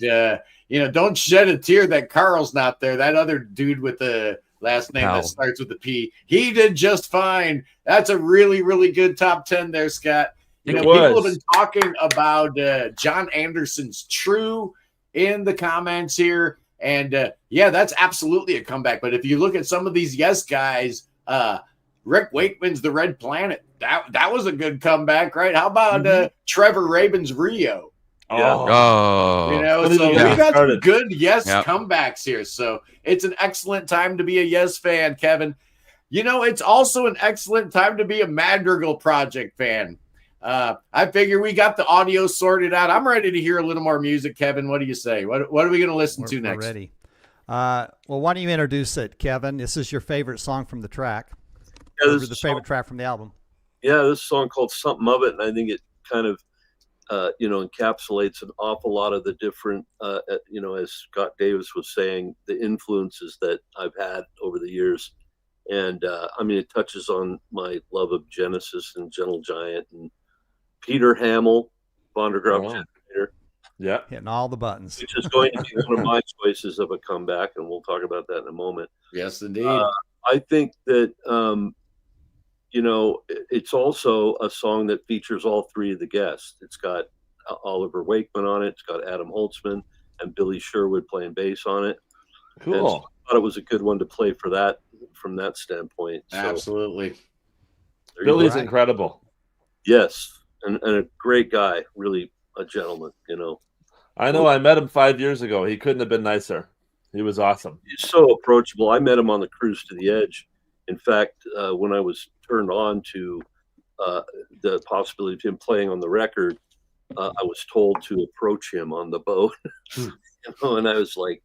don't shed a tear that Carl's not there. That other dude with the last name Powell. that starts with the P, he did just fine. That's a really, really good top 10 there, Scott. People have been talking about John Anderson's True in the comments here. And that's absolutely a comeback. But if you look at some of these Yes guys, Rick Wakeman's The Red Planet, that was a good comeback, right? How about Trevor Rabin's Rio? Oh. So we got some good comebacks here. So it's an excellent time to be a Yes fan, Kevin. It's also an excellent time to be a Madrigal Project fan. I figure we got the audio sorted out. I'm ready to hear a little more music, Kevin. What do you say? What are we going to listen to next? We're ready. Well, why don't you introduce it, Kevin? This is your favorite song from the track. Yeah, this is the favorite track from the album. Yeah, this song called Something of It, and I think it kind of, encapsulates an awful lot of the different, as Scott Davis was saying, the influences that I've had over the years. And, it touches on my love of Genesis and Gentle Giant and Peter Hamill, Von der Graaf Generator. Yeah. Hitting all the buttons. Which is going to be one of my choices of a comeback, and we'll talk about that in a moment. Yes, indeed. I think that, it's also a song that features all 3 of the guests. It's got Oliver Wakeman on it. It's got Adam Holtzman and Billy Sherwood playing bass on it. Cool. And so I thought it was a good one to play for that from that standpoint. So, absolutely. Billy's incredible. Yes. And a great guy, really a gentleman, I know. I met him 5 years ago. He couldn't have been nicer. He was awesome. He's so approachable. I met him on the Cruise to the Edge. In fact, when I was turned on to the possibility of him playing on the record, I was told to approach him on the boat, and I was like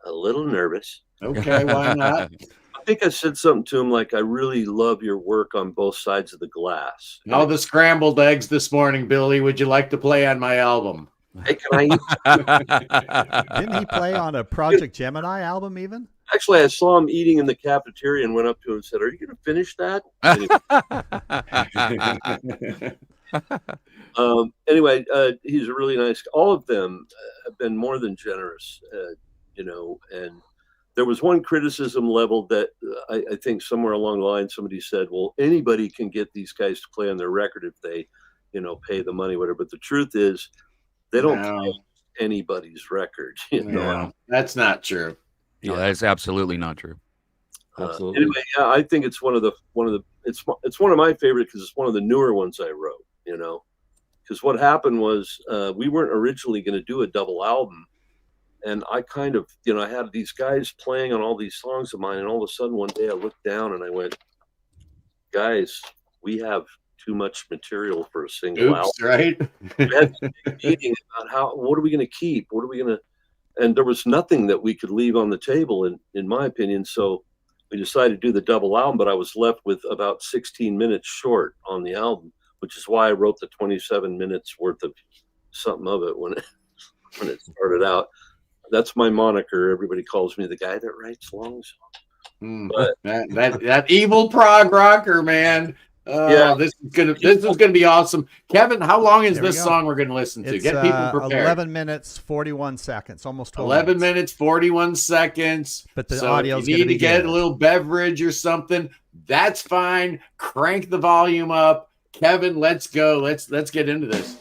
a little nervous. Okay, why not? I think I said something to him like, I really love your work on both sides of the glass. The scrambled eggs this morning, Billy. Would you like to play on my album? Hey, can I eat? Didn't he play on a Project Gemini album even? Actually, I saw him eating in the cafeteria and went up to him and said, "Are you going to finish that?" Anyway, he's a really nice guy. All of them have been more than generous, and there was one criticism leveled that I think somewhere along the line somebody said, well, anybody can get these guys to play on their record if they, pay the money, whatever. But the truth is they don't play anybody's record. That's not true. No, that is absolutely not true. Absolutely. Anyway, I think it's one of my favorite because it's one of the newer ones I wrote, because what happened was we weren't originally going to do a double album. And I kind of, I had these guys playing on all these songs of mine. And all of a sudden one day I looked down and I went, guys, we have too much material for a single album. Right? We had a big meeting about what are we going to keep? What are we going to, and there was nothing that we could leave on the table in my opinion. So we decided to do the double album, but I was left with about 16 minutes short on the album, which is why I wrote the 27 minutes worth of Something of It when it started out. That's my moniker. Everybody calls me the guy that writes long songs. But that evil prog rocker, man. This is gonna be awesome. Kevin, how long is this song we're gonna listen to? Get people prepared. 11 minutes 41 seconds, almost 12 11 minutes 41 seconds. But the so audio if you need to get a little beverage or something, that's fine. Crank the volume up. Kevin, let's go. Let's get into this.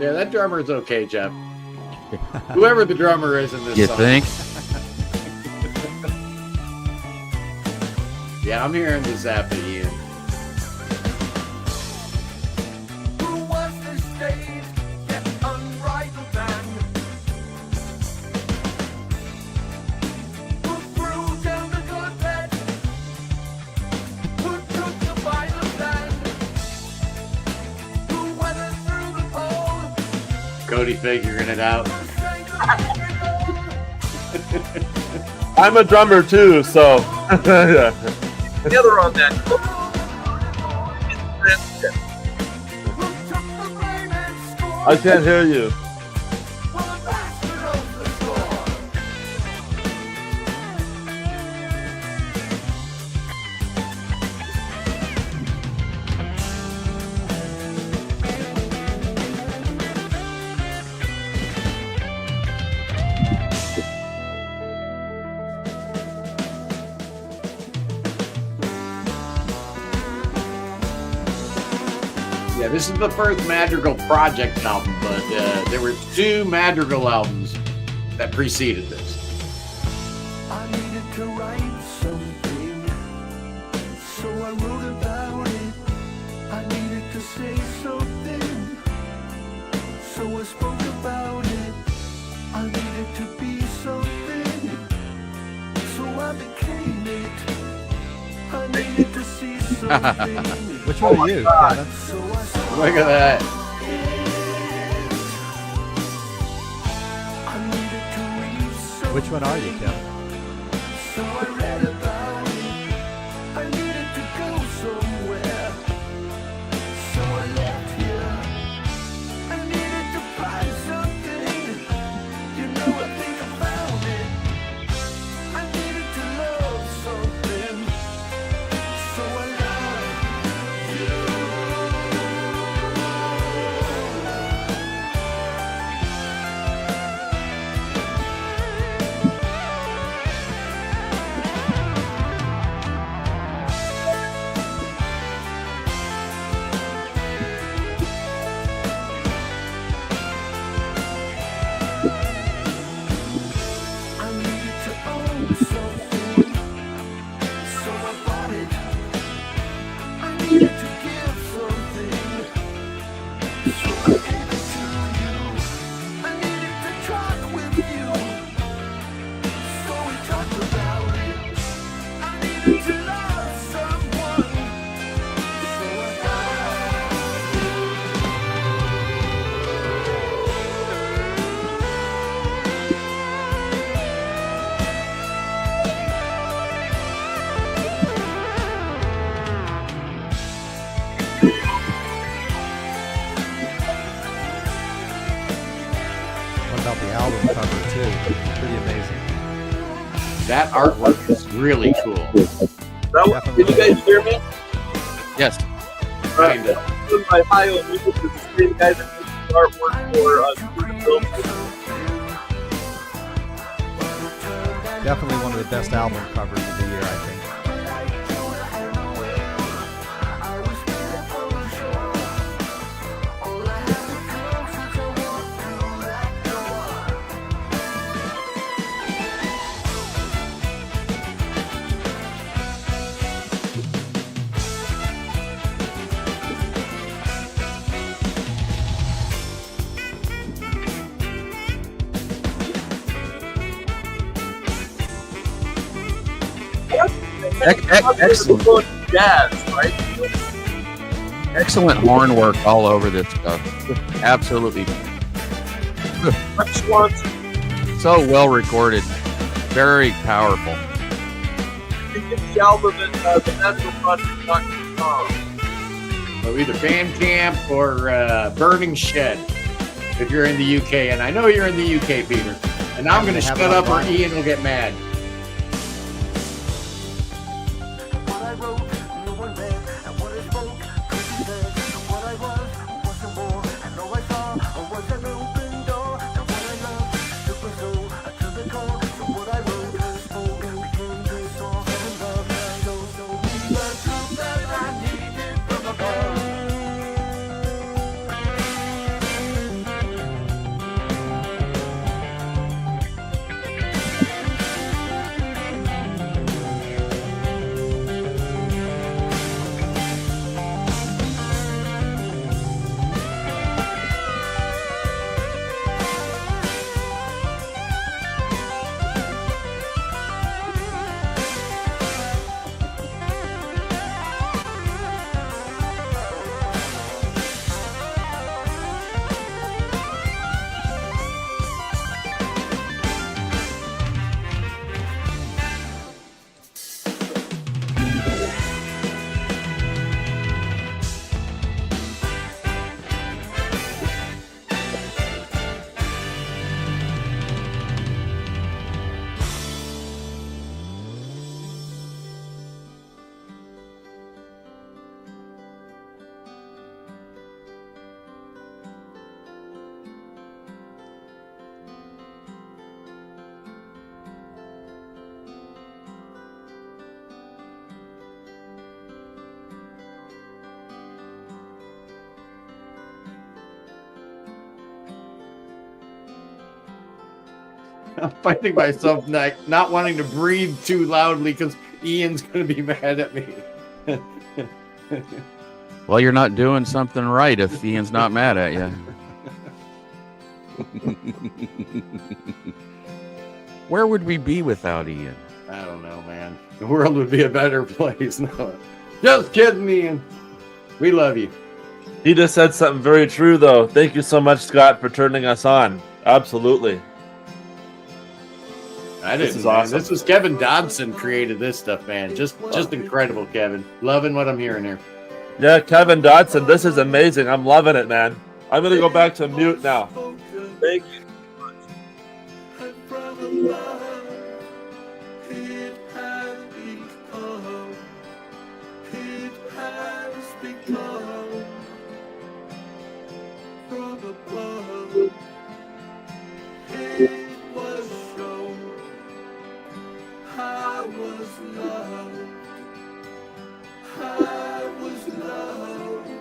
Yeah, that drummer is okay, Jeff. Whoever the drummer is in this You song. think? Yeah, I'm hearing the Zappa, Ian. Who was this stage that unrivaled band? Who threw down the gauntlet? Who took the violent land? Who weathered through the pole? Cody figuring it out. I'm a drummer too, so yeah. Together on that. I can't hear you. Yeah, this is the first Madrigal project album, but there were 2 Madrigal albums that preceded this. I needed to write something, so I wrote about it. I needed to say something, so I spoke about it. I needed to be something, so I became it. I needed to see something. Which one are you, Kevin? So I saw Look at that. I needed to read something. Which one are you, Kevin? So I read about it. I needed to go somewhere. So I left here. I needed to find something. You know, I think I found it. I needed to love something. So I love you. I needed to own something, so I bought it. I needed to give something, so I gave it to you. I needed to talk with you, so we talked about it. I needed to love someone, so I loved you. What about the album cover too? Pretty amazing. That artwork is really cool. Can you guys hear me? Yes. Kinda. My bio music is the same guy that did the artwork for the film. Definitely one of the best album covers of the year, I think. Excellent. Jazz, right? Excellent horn work all over this stuff. Absolutely Much wants so well recorded. Very powerful. to get the album at thenaturalproject.com. So either Bandcamp or Burning Shed if you're in the UK. And I know you're in the UK, Peter. And I'm going to shut up or Ian will get mad. What I wrote, no one read, and what I spoke, couldn't say. What I wasn't war, and all I saw was an open door. And what I loved, took my soul to the core. So what I wrote, spoke, became this song. And love, so be the truth that I needed from above. I'm finding myself not wanting to breathe too loudly because Ian's going to be mad at me. Well, you're not doing something right if Ian's not mad at you. Where would we be without Ian? I don't know, man. The world would be a better place. No, just kidding, Ian. We love you. He just said something very true, though. Thank you so much, Scott, for turning us on. Absolutely. I This didn't. is Man. awesome. This was Kevin Dodson created this stuff, man. Just incredible, Kevin. Loving what I'm hearing here. Yeah, Kevin Dodson, this is amazing. I'm loving it, man. I'm going to go back to mute now. Thank you. And from above, it has become. It has become. From above, it was shown. I was loved. I was loved.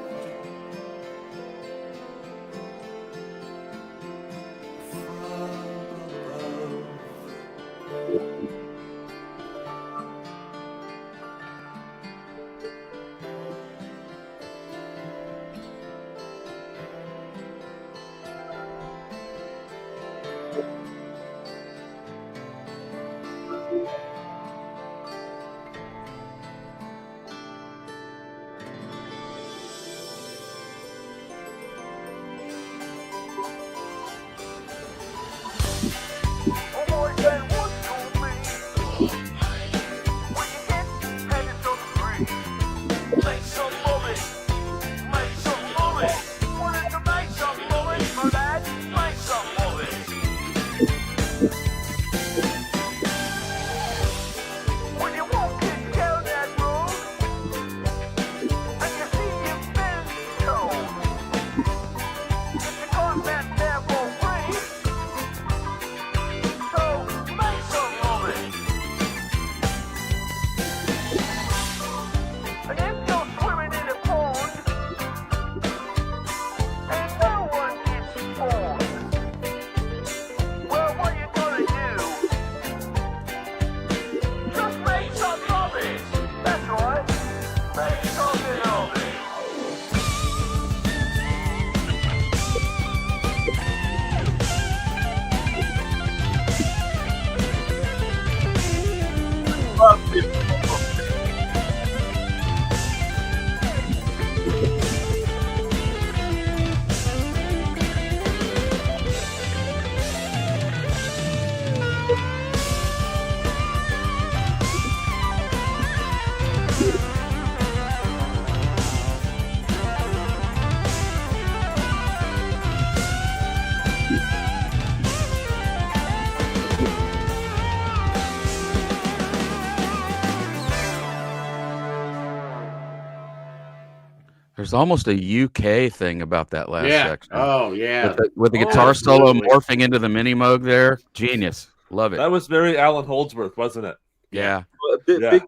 There's almost a UK thing about that last section. Oh, yeah. With the guitar solo absolutely. morphing into the mini moog there. Genius. Love it. That was very Alan Holdsworth, wasn't it? Yeah. Big Yeah. time.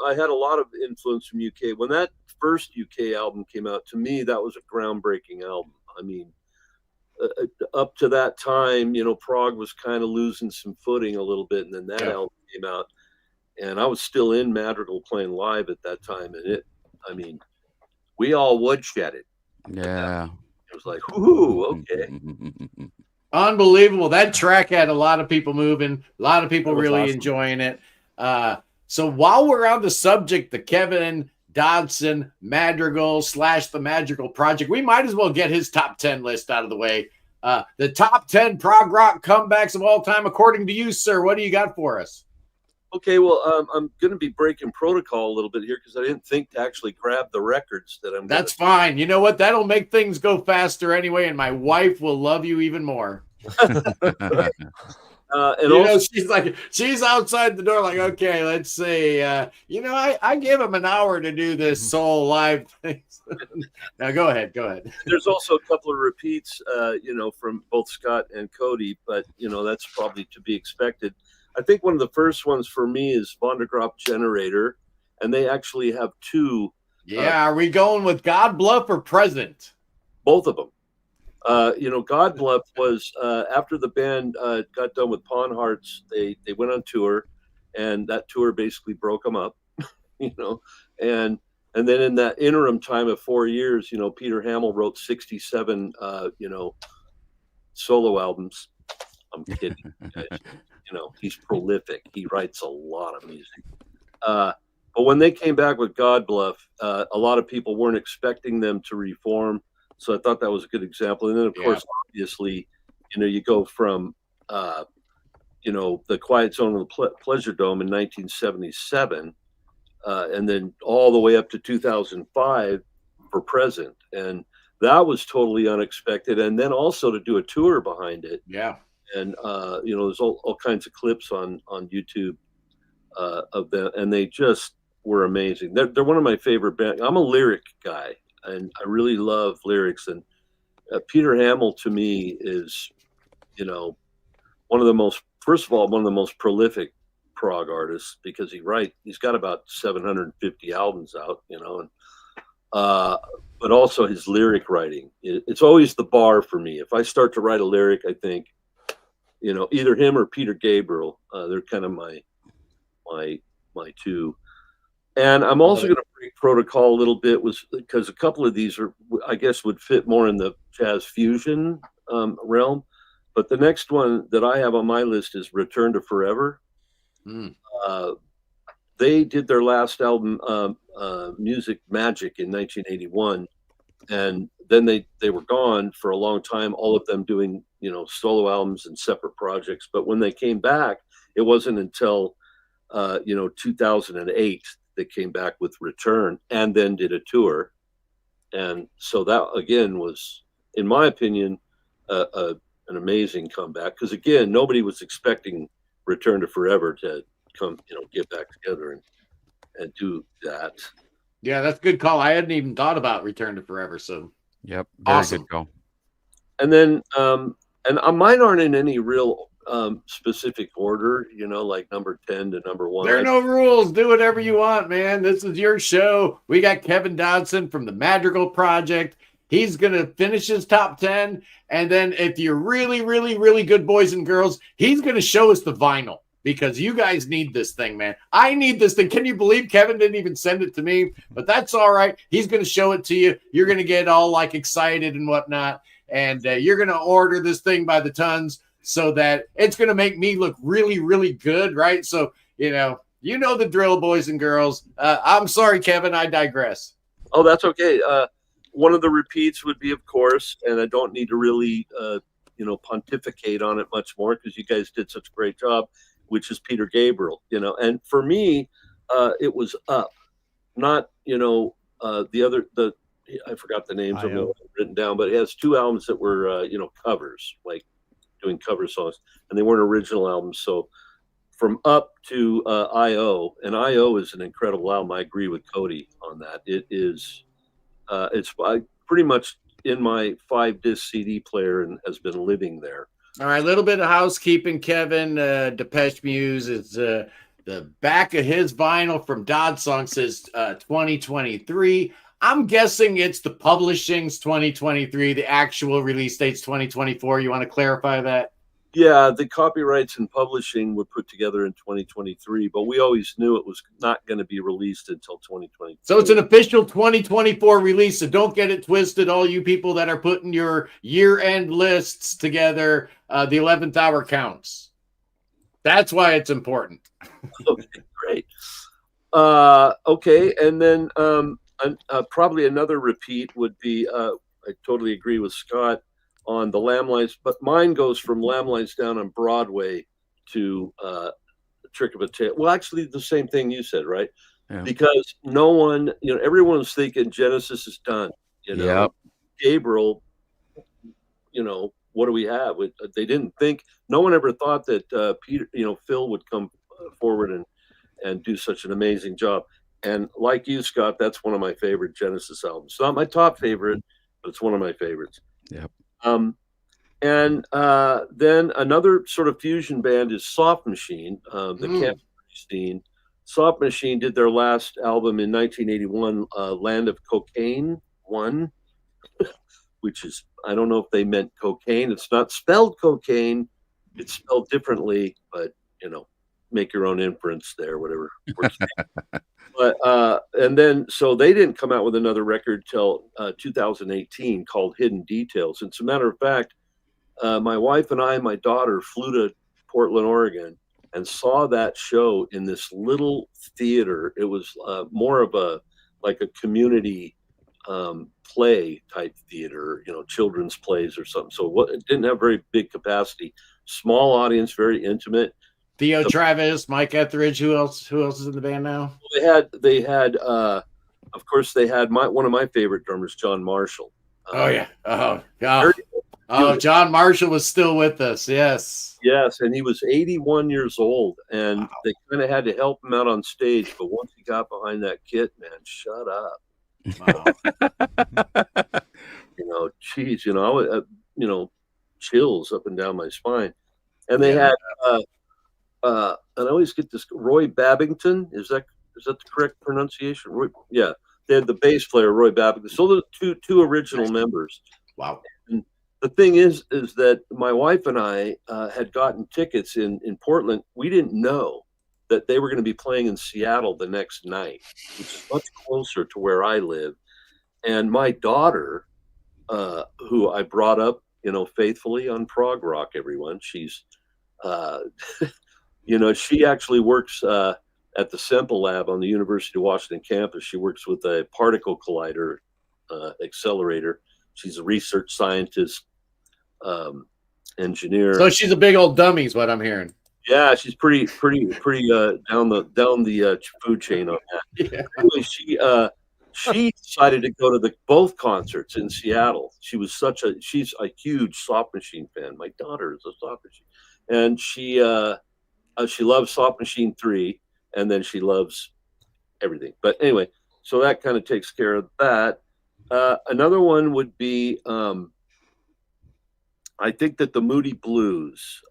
I had a lot of influence from UK. When that first UK album came out, to me, that was a groundbreaking album. I mean, up to that time, Prog was kind of losing some footing a little bit, and then that album came out, and I was still in Madrigal playing live at that time, and we all woodshed it. Yeah. It was like, whoo, okay. Unbelievable. That track had a lot of people moving, a lot of people That was really awesome. enjoying it. So while we're on the subject, the Kevin Dodson Madrigal / the Madrigal Project, we might as well get his top 10 list out of the way. The top 10 prog rock comebacks of all time, according to you, sir. What do you got for us? Okay, well, I'm going to be breaking protocol a little bit here because I didn't think to actually grab the records that I'm. That's fine. You know what? That'll make things go faster anyway, and my wife will love you even more. She's outside the door like, okay, let's see. I give him an hour to do this soul live thing. Now go ahead. There's also a couple of repeats, from both Scott and Cody, but that's probably to be expected. I think one of the first ones for me is Von der Graaf Generator, and they actually have two. Yeah, are we going with God Bluff or Present? Both of them. God Bluff was after the band got done with Pawn Hearts, they went on tour, and that tour basically broke them up, and then in that interim time of 4 years, Peter Hamill wrote 67, solo albums. I'm kidding. He's prolific. He writes a lot of music. But when they came back with God Bluff, a lot of people weren't expecting them to reform. So I thought that was a good example. And then, of course, obviously, you go from, the Quiet Zone of the Pleasure Dome in 1977, and then all the way up to 2005 for Present. And that was totally unexpected. And then also to do a tour behind it. Yeah. And, there's all kinds of clips on YouTube of them. And they just were amazing. They're one of my favorite bands. I'm a lyric guy, and I really love lyrics. And Peter Hamill, to me, is, one of the most prolific prog artists, because he's got about 750 albums out, and but also his lyric writing. It's always the bar for me. If I start to write a lyric, I think, either him or Peter Gabriel. They're kind of my two. And I'm also going to break protocol a little bit, because a couple of these would fit more in the jazz fusion realm. But the next one that I have on my list is Return to Forever. They did their last album, Music Magic, in 1981. And then they were gone for a long time, all of them doing, solo albums and separate projects. But when they came back, it wasn't until, 2008 they came back with Return, and then did a tour. And so that, again, was, in my opinion, an amazing comeback. Because, again, nobody was expecting Return to Forever to come, get back together and do that. Yeah, that's a good call. I hadn't even thought about Return to Forever. So, yep, very awesome. Good call. And then, mine aren't in any real specific order, like number 10 to number 1. There are no rules. Do whatever you want, man. This is your show. We got Kevin Dodson from the Madrigal Project. He's going to finish his top 10. And then if you're really, really, really good boys and girls, he's going to show us the vinyl, because you guys need this thing, man. I need this thing. Can you believe Kevin didn't even send it to me? But that's all right. He's going to show it to you. You're going to get all like excited and whatnot. And you're going to order this thing by the tons, so that it's going to make me look really, really good, right? So, you know the drill, boys and girls. I'm sorry, Kevin, I digress. Oh, that's okay. One of the repeats would be, of course, and I don't need to really, pontificate on it much more, because you guys did such a great job, which is Peter Gabriel, And for me, it was Up, not, I forgot the names of them written down, but it has 2 albums that were, covers, like doing cover songs, and they weren't original albums. So from Up to I.O., and I.O. is an incredible album. I agree with Cody on that. It is, it's pretty much in my 5-disc CD player and has been living there. All right, a little bit of housekeeping, Kevin. Depeche Muse is the back of his vinyl from Dodson says 2023. I'm guessing it's the publishing's 2023. The actual release date's 2024. You want to clarify that? Yeah, the copyrights and publishing were put together in 2023, but we always knew it was not going to be released until 2023. So it's an official 2024 release, so don't get it twisted, all you people that are putting your year-end lists together. The 11th hour counts. That's why it's important. Okay, great. Okay, and then probably another repeat would be, I totally agree with Scott on the Lamb Lies, but mine goes from Lamb Lies Down on Broadway to Trick of a Tail. Well, actually, the same thing you said, right? Yeah. Because no one, everyone's thinking Genesis is done. Yep. Gabriel, what do we have? They didn't think. No one ever thought that Peter, Phil would come forward and do such an amazing job. And like you, Scott, that's one of my favorite Genesis albums. It's not my top favorite, but it's one of my favorites. Yep. And then another sort of fusion band is Soft Machine, the Camp Christine. Soft Machine did their last album in 1981, Land of Cocaine 1, which is I don't know if they meant cocaine. It's not spelled cocaine. It's spelled differently, but make your own inference there, whatever. But and then so they didn't come out with another record till 2018 called Hidden Details. And as a matter of fact, my wife and I, my daughter, flew to Portland, Oregon, and saw that show in this little theater. It was more of a community play type theater, children's plays or something. So it didn't have very big capacity, small audience, very intimate. Theo Travis, Mike Etheridge. Who else is in the band now? They had of course they had one of my favorite drummers, John Marshall. Oh yeah. Oh, John Marshall was still with us. Yes. Yes, and he was 81 years old, and they kind of had to help him out on stage. But once he got behind that kit, man, shut up. Wow. Geez, chills up and down my spine. And they had, and I always get this Roy Babington. Is that the correct pronunciation? Roy, yeah, they had the bass player Roy Babington. So the two original members. Wow. And the thing is that my wife and I had gotten tickets in Portland. We didn't know that they were going to be playing in Seattle the next night, which is much closer to where I live. And my daughter, who I brought up, faithfully on Prog Rock, everyone, she's, she actually works at the Semple Lab on the University of Washington campus. She works with a particle collider accelerator. She's a research scientist, engineer. So she's a big old dummy, is what I'm hearing. Yeah, she's pretty down the food chain on that. Yeah. Anyway, she decided to go to both concerts in Seattle. She's a huge Soft Machine fan. My daughter is a Soft Machine, and she loves Soft Machine 3, and then she loves everything. But anyway, so that kind of takes care of that. Another one would be, I think that the Moody Blues.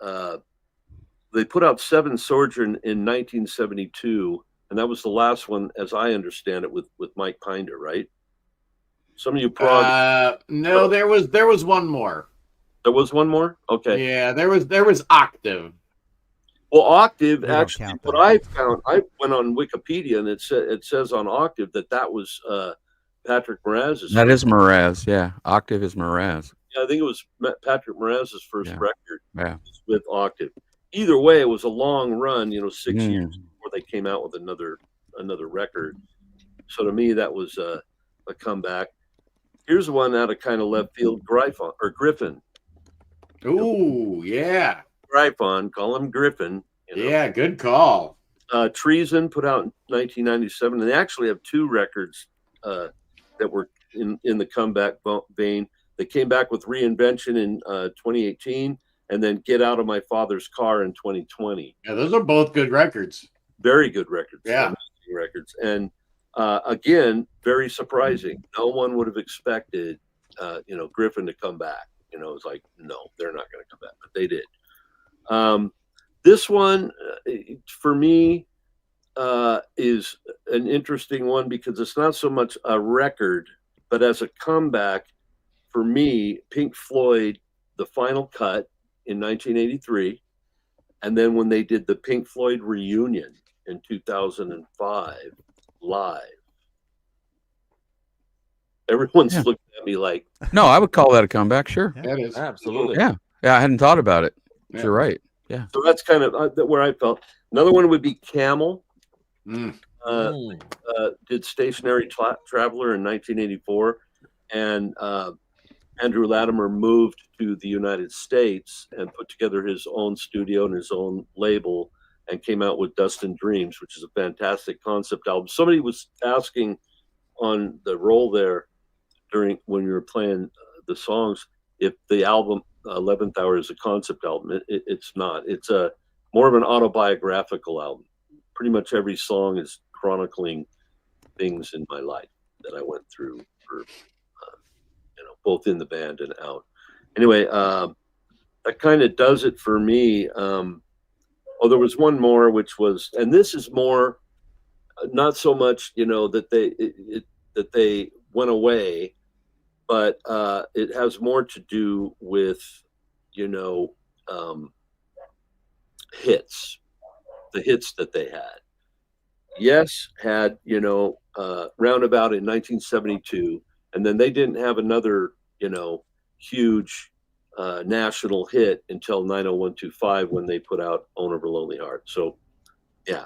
They put out Seven Sojourn in 1972, and that was the last one, as I understand it, with Mike Pinder, right? Some of you Prog. No, there was one more. There was one more? Okay. Yeah, there was Octave. Well, Octave, actually, what I found, I went on Wikipedia, and it says on Octave that was Patrick Moraz's. That is Moraz, yeah. Octave is Moraz. Yeah, I think it was Patrick Moraz's first record. Yeah. With Octave. Either way, it was a long run, 6 years before they came out with another record. So to me, that was a comeback. Here's one out of kind of left field, Griffin. Ooh, yeah. Gryphon, call him Griffin. Yeah, good call. Treason put out in 1997, and they actually have two records that were in the comeback vein. They came back with Reinvention in 2018. And then Get Out of My Father's Car in 2020. Yeah, those are both good records. Very good records. Yeah. Amazing records. And again, very surprising. No one would have expected, Griffin to come back. It was like, no, they're not going to come back, but they did. This one, for me, is an interesting one because it's not so much a record, but as a comeback, for me, Pink Floyd, The Final Cut, in 1983, and then when they did the Pink Floyd reunion in 2005 live, everyone's looking at me like, no, I would call that a comeback. Sure. That is Absolutely. Yeah. I hadn't thought about it. Yeah. You're right. Yeah. So that's kind of where I felt. Another one would be Camel. Did Stationary Traveler in 1984, and Andrew Latimer moved to the United States and put together his own studio and his own label and came out with Dust and Dreams, which is a fantastic concept album. Somebody was asking on the roll there when we were playing the songs if the album 11th Hour is a concept album. It's not. It's more of an autobiographical album. Pretty much every song is chronicling things in my life that I went through for both in the band and out. Anyway, that kind of does it for me. There was one more, which was, and this is more, not so much, that they went away, but it has more to do with, hits, the hits that they had. Yes had, roundabout in 1972, and then they didn't have another, huge national hit until 90125 when they put out Own of a Lonely Heart. So, yeah,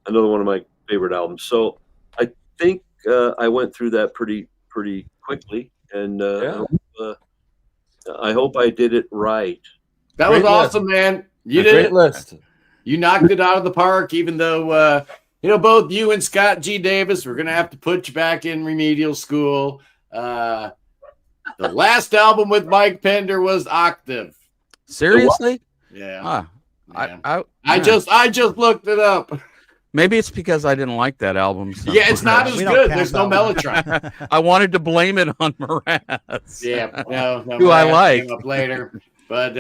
another one of my favorite albums. So I think I went through that pretty quickly, and I hope I did it right. That Great was awesome, man. You did Great it. list. You knocked it out of the park, even though, both you and Scott G. Davis, we're going to have to put you back in remedial school. The last album with Mike Pender was Octave. Seriously? Yeah. I I just looked it up. maybe it's because I didn't like that album. So Yeah, it's not as We don't good. count There's no that one. Mellotron. I wanted to blame it on Mraz. Yeah, no, Who I Mraz like. came up later, but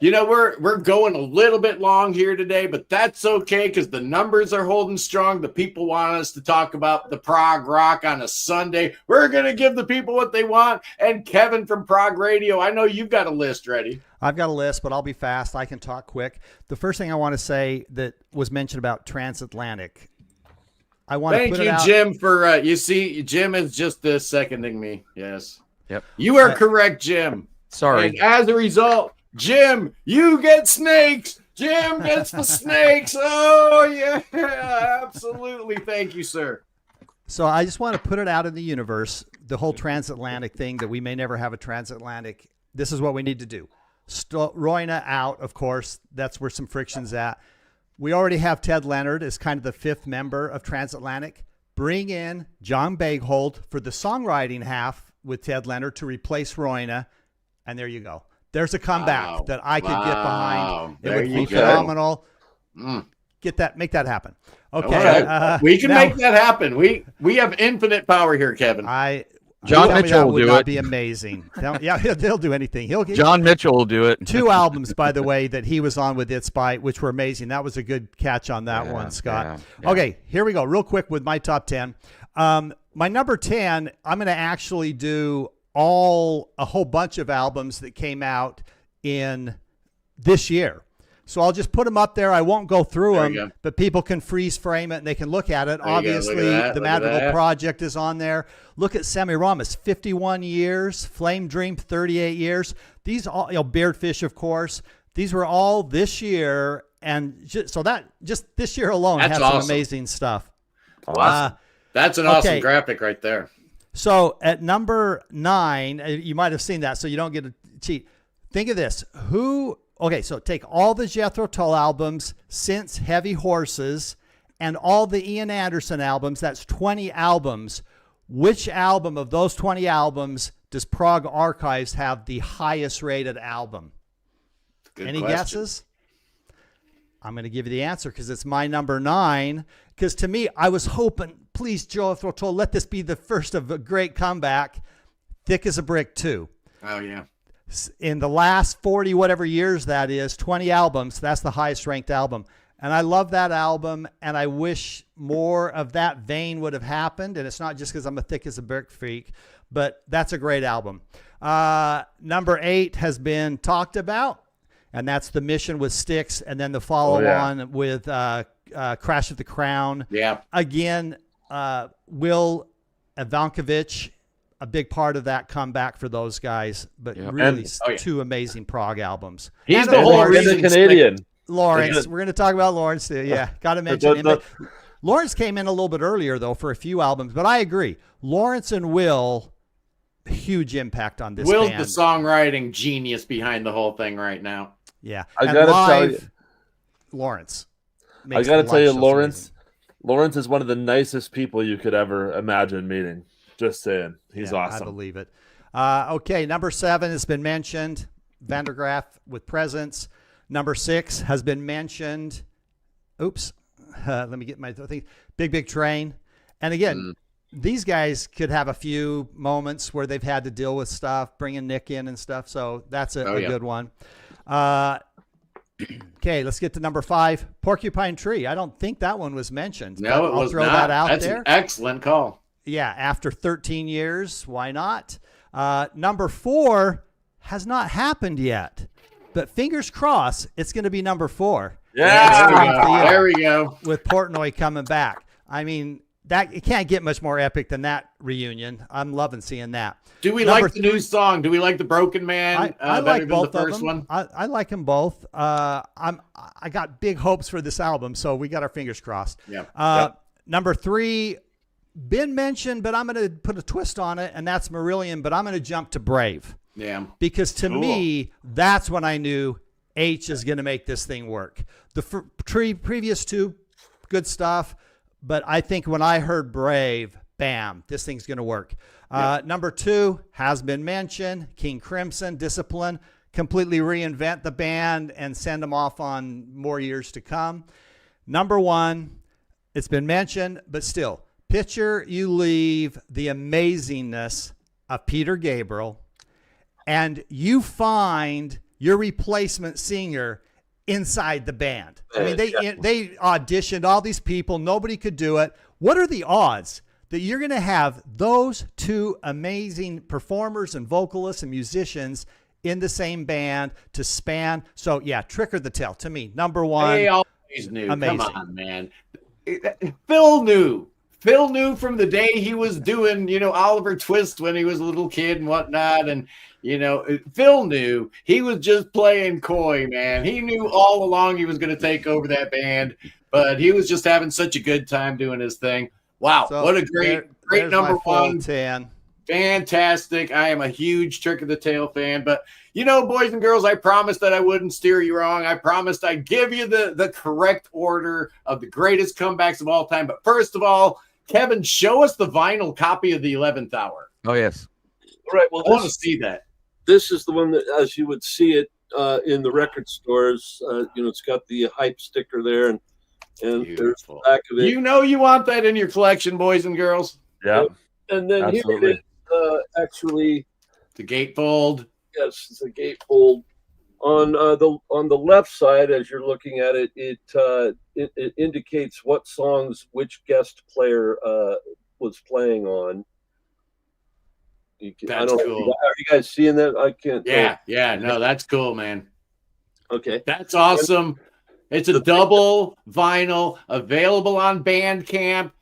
we're going a little bit long here today, but that's okay because the numbers are holding strong. The people want us to talk about the prog rock on a Sunday. We're gonna give the people what they want. And Kevin from Prog Radio, I know you've got a list ready. I've got a list, but I'll be fast. I can talk quick. The first thing I want to say that was mentioned about Transatlantic. I want to Thank put it you, out. Jim, for Jim is just seconding me. Yes. Yep. You are correct, Jim. Sorry. And as a result, Jim, you get snakes. Jim gets the snakes. Oh, yeah, absolutely. Thank you, sir. So I just want to put it out in the universe, the whole transatlantic thing that we may never have a transatlantic. This is what we need to do. Roina out, of course. That's where some friction's at. We already have Ted Leonard as kind of the fifth member of Transatlantic. Bring in John Baghold for the songwriting half with Ted Leonard to replace Roina. And there you go. There's a comeback that I could get behind. It There would be you go. phenomenal. Mm. Make that happen. Okay. All right. We can now- make that happen. We have infinite power here, Kevin. John tell me Mitchell that will would do not it. be amazing. Yeah, they'll do anything. He'll get John Mitchell will do it. 2 albums, by the way, that he was on with It's Bite, which were amazing. That was a good catch on that one, Scott. yeah. Okay, here we go. Real quick with my top 10. My number 10, I'm going to actually do a whole bunch of albums that came out in this year. So I'll just put them up there. I won't go through There you them, go. but people can freeze frame it and they can look at it. There you go. Obviously, Look at that. the Look at Madrigal that. Project is on there. Look at Semiramis, 51 years. Flame Dream, 38 years. These all, Beardfish, of course. These were all this year, and just this year alone That's had awesome. some amazing stuff. Awesome. That's an awesome okay. graphic right there. So at number 9, you might have seen that, so you don't get to cheat. Think of this. Okay, so take all the Jethro Tull albums since Heavy Horses and all the Ian Anderson albums. That's 20 albums. Which album of those 20 albums does Prog Archives have the highest rated album? Good Any question. guesses? I'm going to give you the answer because it's my number 9. Because to me, I was hoping, please, Jethro Tull, let this be the first of a great comeback. Thick as a Brick 2. Oh, yeah. In the last 40 whatever years that is, 20 albums, that's the highest ranked album. And I love that album, and I wish more of that vein would have happened. And it's not just because I'm a Thick as a Brick freak, but that's a great album. Number 8 has been talked about, and that's The Mission with Styx, and then the follow-on with Crash of the Crown. Yeah. Again, Will Ivankovich, a big part of that comeback for those guys, but really And- 2 amazing prog albums. He's And the of whole course, reason. Canadian. Lawrence. We're going to talk about Lawrence too. Yeah, got to mention him. But Lawrence came in a little bit earlier though for a few albums, but I agree. Lawrence and Will, huge impact on this Will's band. the songwriting genius behind the whole thing right now. Yeah, I and gotta tell live, you- Lawrence. I makes got to the tell you, live shows Lawrence. Lawrence is one of the nicest people you could ever imagine meeting. Just saying, he's Yeah, awesome. I believe it. Okay, number 7 has been mentioned. Vandergraaf with Presence. Number 6 has been mentioned. Oops. Let me get my thing. Big Train. And again, these guys could have a few moments where they've had to deal with stuff, bringing Nick in and stuff. So that's a good one. Okay, let's get to number 5. Porcupine Tree. I don't think that one was mentioned. No, but it I'll was throw not. that out That's there. an excellent call. Yeah, after 13 years, why not? Number 4 has not happened yet, but fingers crossed it's going to be number 4. Yeah. There we go. With Portnoy coming back. I mean, that it can't get much more epic than that reunion. I'm loving seeing that. Do we Number like the new song? Do we like the Broken Man I better like than both the first of them. one? I like them both. I got big hopes for this album, so we got our fingers crossed. Yeah. Number 3, been mentioned, but I'm going to put a twist on it, and that's Marillion, but I'm going to jump to Brave. Yeah. Because to me, that's when I knew H is going to make this thing work. The previous 2, good stuff, but I think when I heard Brave, bam, this thing's going to work. Number 2 has been mentioned, King Crimson, Discipline, completely reinvent the band and send them off on more years to come. Number 1, it's been mentioned, but still, picture you leave the amazingness of Peter Gabriel and you find your replacement singer inside the band. I mean, they auditioned all these people. Nobody could do it. What are the odds that you're going to have those 2 amazing performers and vocalists and musicians in the same band to span? So, yeah, Trick or the Tail to me, number 1. They always knew. Amazing. Come on, man. Phil knew. Phil knew from the day he was doing, Oliver Twist when he was a little kid and whatnot. And, Phil knew. He was just playing coy, man. He knew all along he was going to take over that band, but he was just having such a good time doing his thing. Wow, So what a great number 1. 10. Fantastic. I am a huge Trick of the Tail fan, but boys and girls, I promised that I wouldn't steer you wrong. I promised I'd give you the correct order of the greatest comebacks of all time. But first of all, Kevin, show us the vinyl copy of the 11th Hour. Oh, yes. All right. Well, I want to see that. This is the one that, as you would see it in the record stores, it's got the hype sticker there, and there's the Beautiful. back of it. You want that in your collection, boys and girls. Yeah. And then Absolutely. here it is, actually, The gatefold. yes, it's a gatefold. On the left side, as you're looking at it, it indicates what songs which guest player was playing on. That's cool. Are you guys seeing that? I can't. Yeah. No, that's cool, man. Okay. That's awesome. It's a double vinyl available on Bandcamp.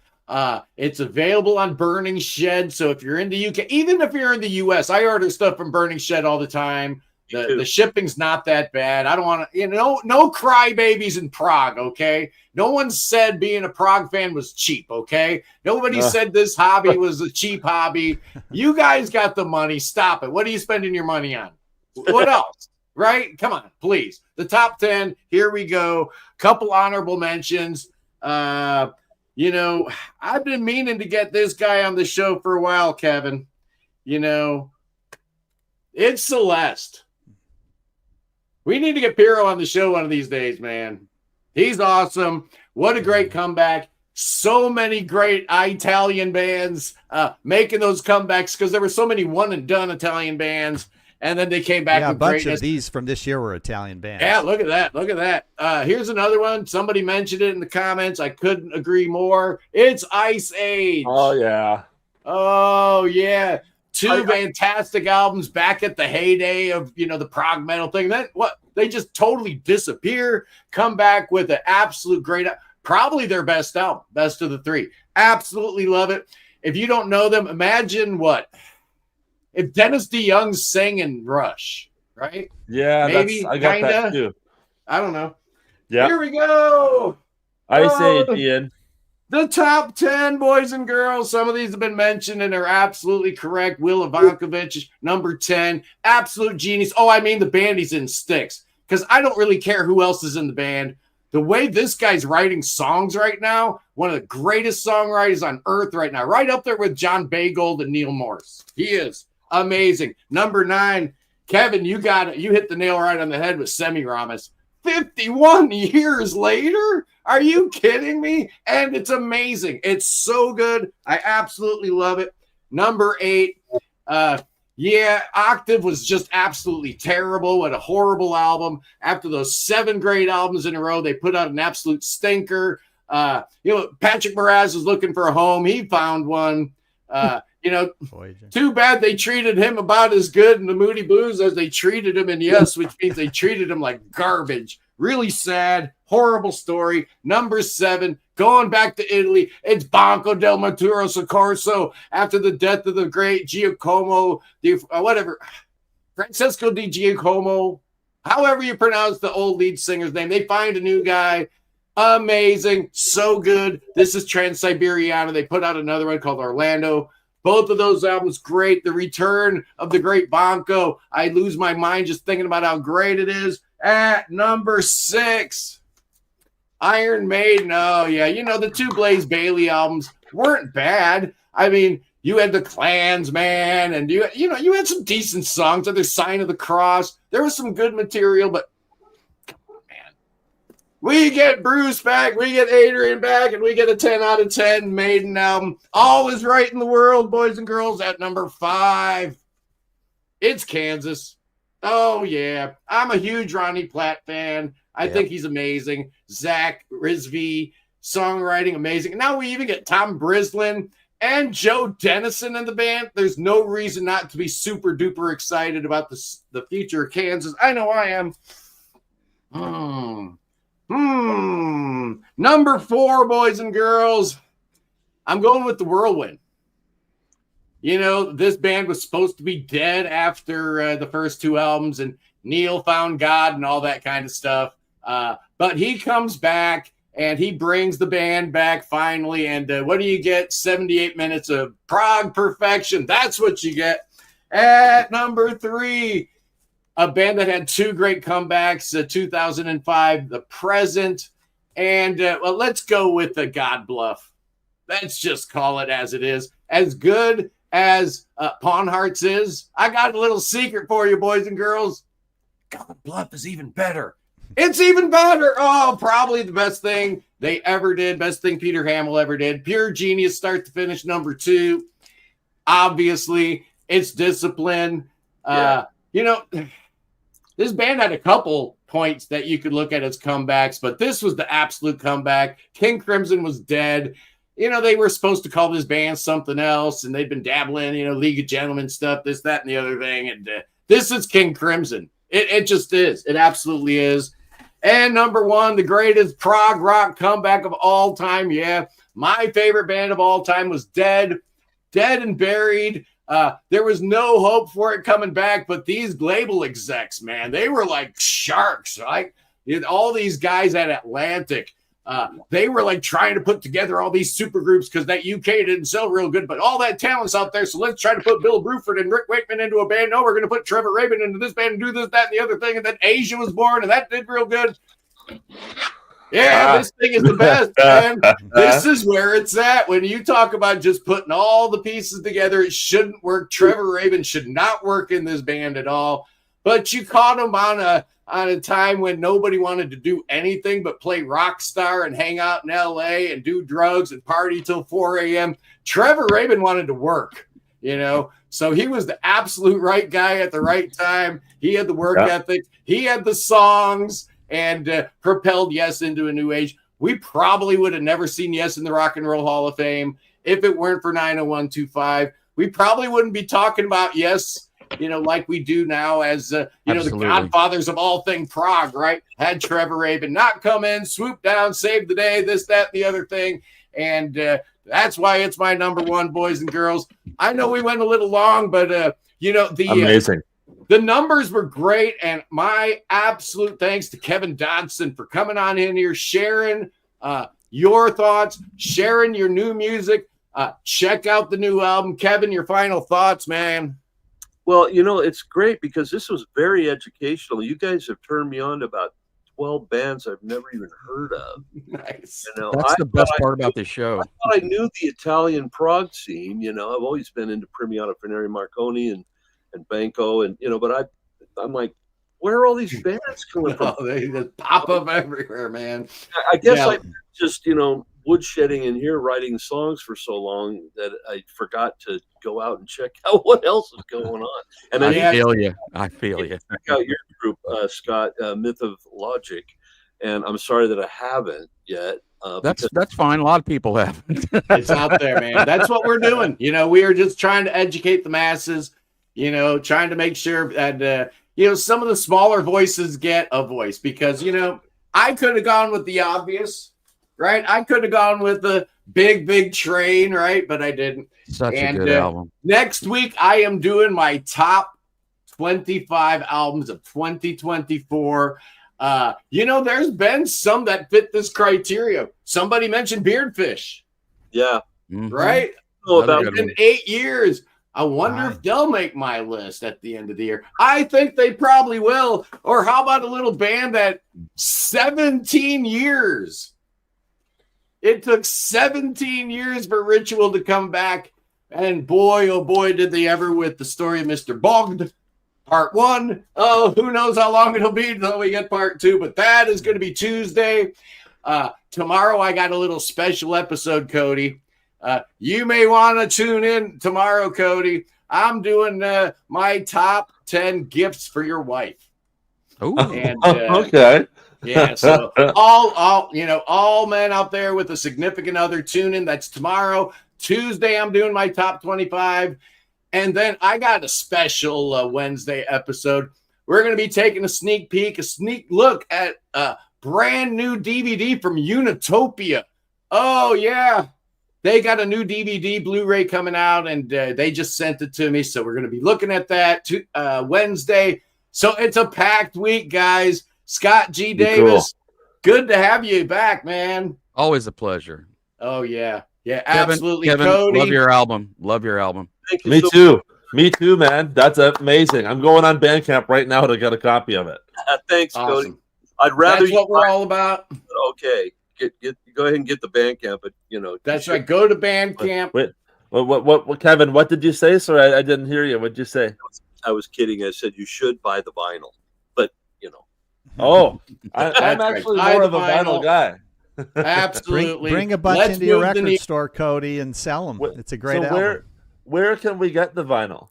It's available on Burning Shed. So if you're in the UK, even if you're in the US, I order stuff from Burning Shed all the time. The shipping's not that bad. I don't want to, no crybabies in Prague, okay? No one said being a Prague fan was cheap, okay? Nobody said this hobby was a cheap hobby. You guys got the money. Stop it. What are you spending your money on? What else? Right? Come on, please. The top 10, here we go. Couple honorable mentions. I've been meaning to get this guy on the show for a while, Kevin. It's Celeste. We need to get Piero on the show one of these days, man. He's awesome. What a great comeback. So many great Italian bands making those comebacks because there were so many one-and-done Italian bands, and then they came back with a bunch greatness. of these from this year were Italian bands. Yeah, look at that. Here's another one. Somebody mentioned it in the comments. I couldn't agree more. It's Ice Age. Oh, yeah. Oh, yeah. Two fantastic albums back at the heyday of, the prog metal thing. Then what? They just totally disappear, come back with an absolute great, probably their best album, best of the 3. Absolutely love it. If you don't know them, imagine if Dennis DeYoung sang in Rush, right? Yeah, Maybe, I got kinda. that too. I don't know. Yeah. Here we go. Ice Age, Ian. The top 10, boys and girls. Some of these have been mentioned and are absolutely correct. Will Ivankovich, number 10. Absolute genius. Oh, I mean the band he's in sticks. Because I don't really care who else is in the band. The way this guy's writing songs right now, one of the greatest songwriters on earth right now. Right up there with John Baygold and Neil Morse. He is amazing. Number 9, Kevin, you got it. You hit the nail right on the head with Semiramis. 51 years later? Are you kidding me? And it's amazing. It's so good. I absolutely love it. Number 8, Octave was just absolutely terrible. What a horrible album. After those 7 great albums in a row, they put out an absolute stinker. Patrick Moraz was looking for a home. He found one. You know, Voyager. too bad they treated him about as good in the Moody Blues as they treated him in Yes, which means they treated him like garbage. Really sad, horrible story. Number 7, going back to Italy. It's Banco del Maturo Soccorso after the death of the great Giacomo, Francesco di Giacomo, however you pronounce the old lead singer's name. They find a new guy. Amazing. So good. This is Trans-Siberiana. They put out another one called Orlando. Both of those albums, great. The return of the great Banco. I lose my mind just thinking about how great it is. At number 6, Iron Maiden. Oh, yeah. You know, the 2 Blaze Bayley albums weren't bad. I mean, you had the Klansman, and you had some decent songs. Other Sign of the Cross. There was some good material, but man, we get Bruce back, we get Adrian back, and we get a 10 out of 10 Maiden album. All is right in the world, boys and girls. At number 5, it's Kansas. Oh, yeah. I'm a huge Ronnie Platt fan. I think he's amazing. Zach Rizvi, songwriting, amazing. And now we even get Tom Brislin and Joe Dennison in the band. There's no reason not to be super duper excited about the future of Kansas. I know I am. Number 4, boys and girls. I'm going with the Whirlwind. You know, this band was supposed to be dead after the first 2 albums, and Neil found God and all that kind of stuff. But he comes back, and he brings the band back finally. And what do you get? 78 minutes of prog perfection. That's what you get. At number 3, a band that had 2 great comebacks, 2005, The Present. And, well, let's go with the God Bluff. Let's just call it as it is. As good as Pawn Hearts is, I got a little secret for you, boys and girls. God Bluff is even better. It's even better. Oh, probably the best thing they ever did. Best thing Peter Hamill ever did. Pure genius, start to finish. Number 2, obviously, it's Discipline. You know, this band had a couple points that you could look at as comebacks, but this was the absolute comeback. King Crimson was dead. You know, they were supposed to call this band something else, and they've been dabbling, you know, League of Gentlemen stuff, this, that, and the other thing. And this is King Crimson. It just is. It absolutely is. And number 1, the greatest prog rock comeback of all time. Yeah, my favorite band of all time was Dead and Buried. There was no hope for it coming back, but these label execs, man, they were like sharks, right? All these guys at Atlantic, they were like trying to put together all these super groups because that UK didn't sell real good, but all that talent's out there. So let's try to put Bill Bruford and Rick Wakeman into a band. No, we're going to put Trevor Rabin into this band and do this, that, and the other thing. And then Asia was born, and that did real good. Yeah, this thing is the best, man. This is where it's at. When you talk about just putting all the pieces together, it shouldn't work. Trevor Rabin should not work in this band at all. But you caught him on a time when nobody wanted to do anything but play rock star and hang out in LA and do drugs and party till 4 a.m. Trevor Rabin wanted to work, you know. So he was the absolute right guy at the right time. He had the work ethic. He had the songs, and propelled Yes into a new age. We probably would have never seen Yes in the Rock and Roll Hall of Fame if it weren't for 90125. We probably wouldn't be talking about Yes, you know, like we do now as, you know, the godfathers of all thing prog, right? Had Trevor Rabin not come in, swoop down, save the day, this, that, the other thing. And that's why it's my number 1, boys and girls. I know we went a little long, but, you know, amazing. The numbers were great, and my absolute thanks to Kevin Dodson for coming on in here, sharing your thoughts, sharing your new music. Check out the new album. Kevin, your final thoughts, man. Well, you know, it's great because this was very educational. You guys have turned me on to about 12 bands I've never even heard of. Nice. You know, That's the best part about this show. I thought I knew the Italian prog scene. You know, I've always been into Premiata Feneri Marconi and Banco, and you know, but I'm like, where are all these bands coming from? They just pop up everywhere, man. I guess I just, you know, woodshedding in here, writing songs for so long that I forgot to go out and check out what else is going on. And I feel you. Check out your group, Scott, Myth of Logic, and I'm sorry that I haven't yet. That's fine. A lot of people have. It's out there, man. That's what we're doing. You know, we are just trying to educate the masses, you know, trying to make sure that, you know, some of the smaller voices get a voice because, you know, I could have gone with the obvious, right? I could have gone with the big train, right? But I didn't. Such a good album. Next week, I am doing my top 25 albums of 2024. You know, there's been some that fit this criteria. Somebody mentioned Beardfish. Yeah. Right? Oh, about It's been 8 years. I wonder if they'll make my list at the end of the year. I think they probably will. Or how about a little band that 17 years? It took 17 years for Ritual to come back. And boy, oh boy, did they ever with the story of Mr. Bogged. Part 1. Oh, who knows how long it'll be until we get part 2. But that is going to be Tuesday. Tomorrow, I got a little special episode, Cody. You may want to tune in tomorrow, Cody. I'm doing my top 10 gifts for your wife. Oh, Okay. Yeah, so all men out there with a significant other, tune in. That's tomorrow. Tuesday, I'm doing my top 25. And then I got a special Wednesday episode. We're going to be taking a sneak look at a brand new DVD from Unitopia. Oh, yeah. They got a new DVD Blu-ray coming out, and they just sent it to me. So we're going to be looking at that Wednesday. So it's a packed week, guys. Scott G. Davis, good to have you back, man. always a pleasure. Oh, yeah. Yeah, Kevin, absolutely. Kevin, Cody. love your album. Love your album. Thank you Me so too. Me too, man. That's amazing. I'm going on Bandcamp right now to get a copy of it. Thanks, Awesome. Cody. I'd rather That's what we're all about. Okay, go ahead and get the Bandcamp, but That's right. Go to Bandcamp. Wait, what, Kevin? What did you say? Sorry, I didn't hear you. What did you say? I was kidding. I said you should buy the vinyl, but Oh, I'm That's right. actually Buy more the of a vinyl. vinyl guy. Absolutely. Bring a bunch Let's into your move the record ne- store, Cody, and sell them. It's a great So album. where can we get the vinyl?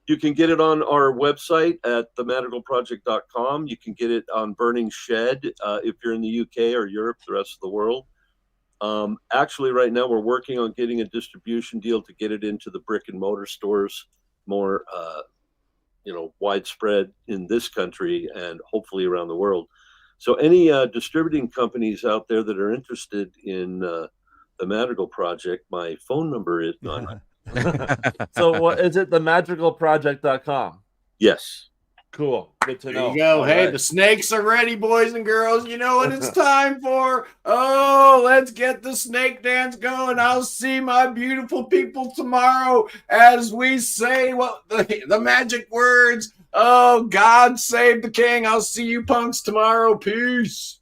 you can get it on our website at themadrigalproject.com. You can get it on Burning Shed if you're in the UK or Europe, the rest of the world. Actually, right now we're working on getting a distribution deal to get it into the brick and mortar stores more, widespread in this country and hopefully around the world. So any distributing companies out there that are interested in the Madrigal Project, my phone number is on. So what is it? Themadrigalproject.com. Yes. Cool. Good to There know. you go. All Hey, right. the snakes are ready, boys and girls. You know what it's time for? Oh, let's get the snake dance going. I'll see my beautiful people tomorrow as we say what the magic words. Oh, God save the king. I'll see you punks tomorrow. Peace.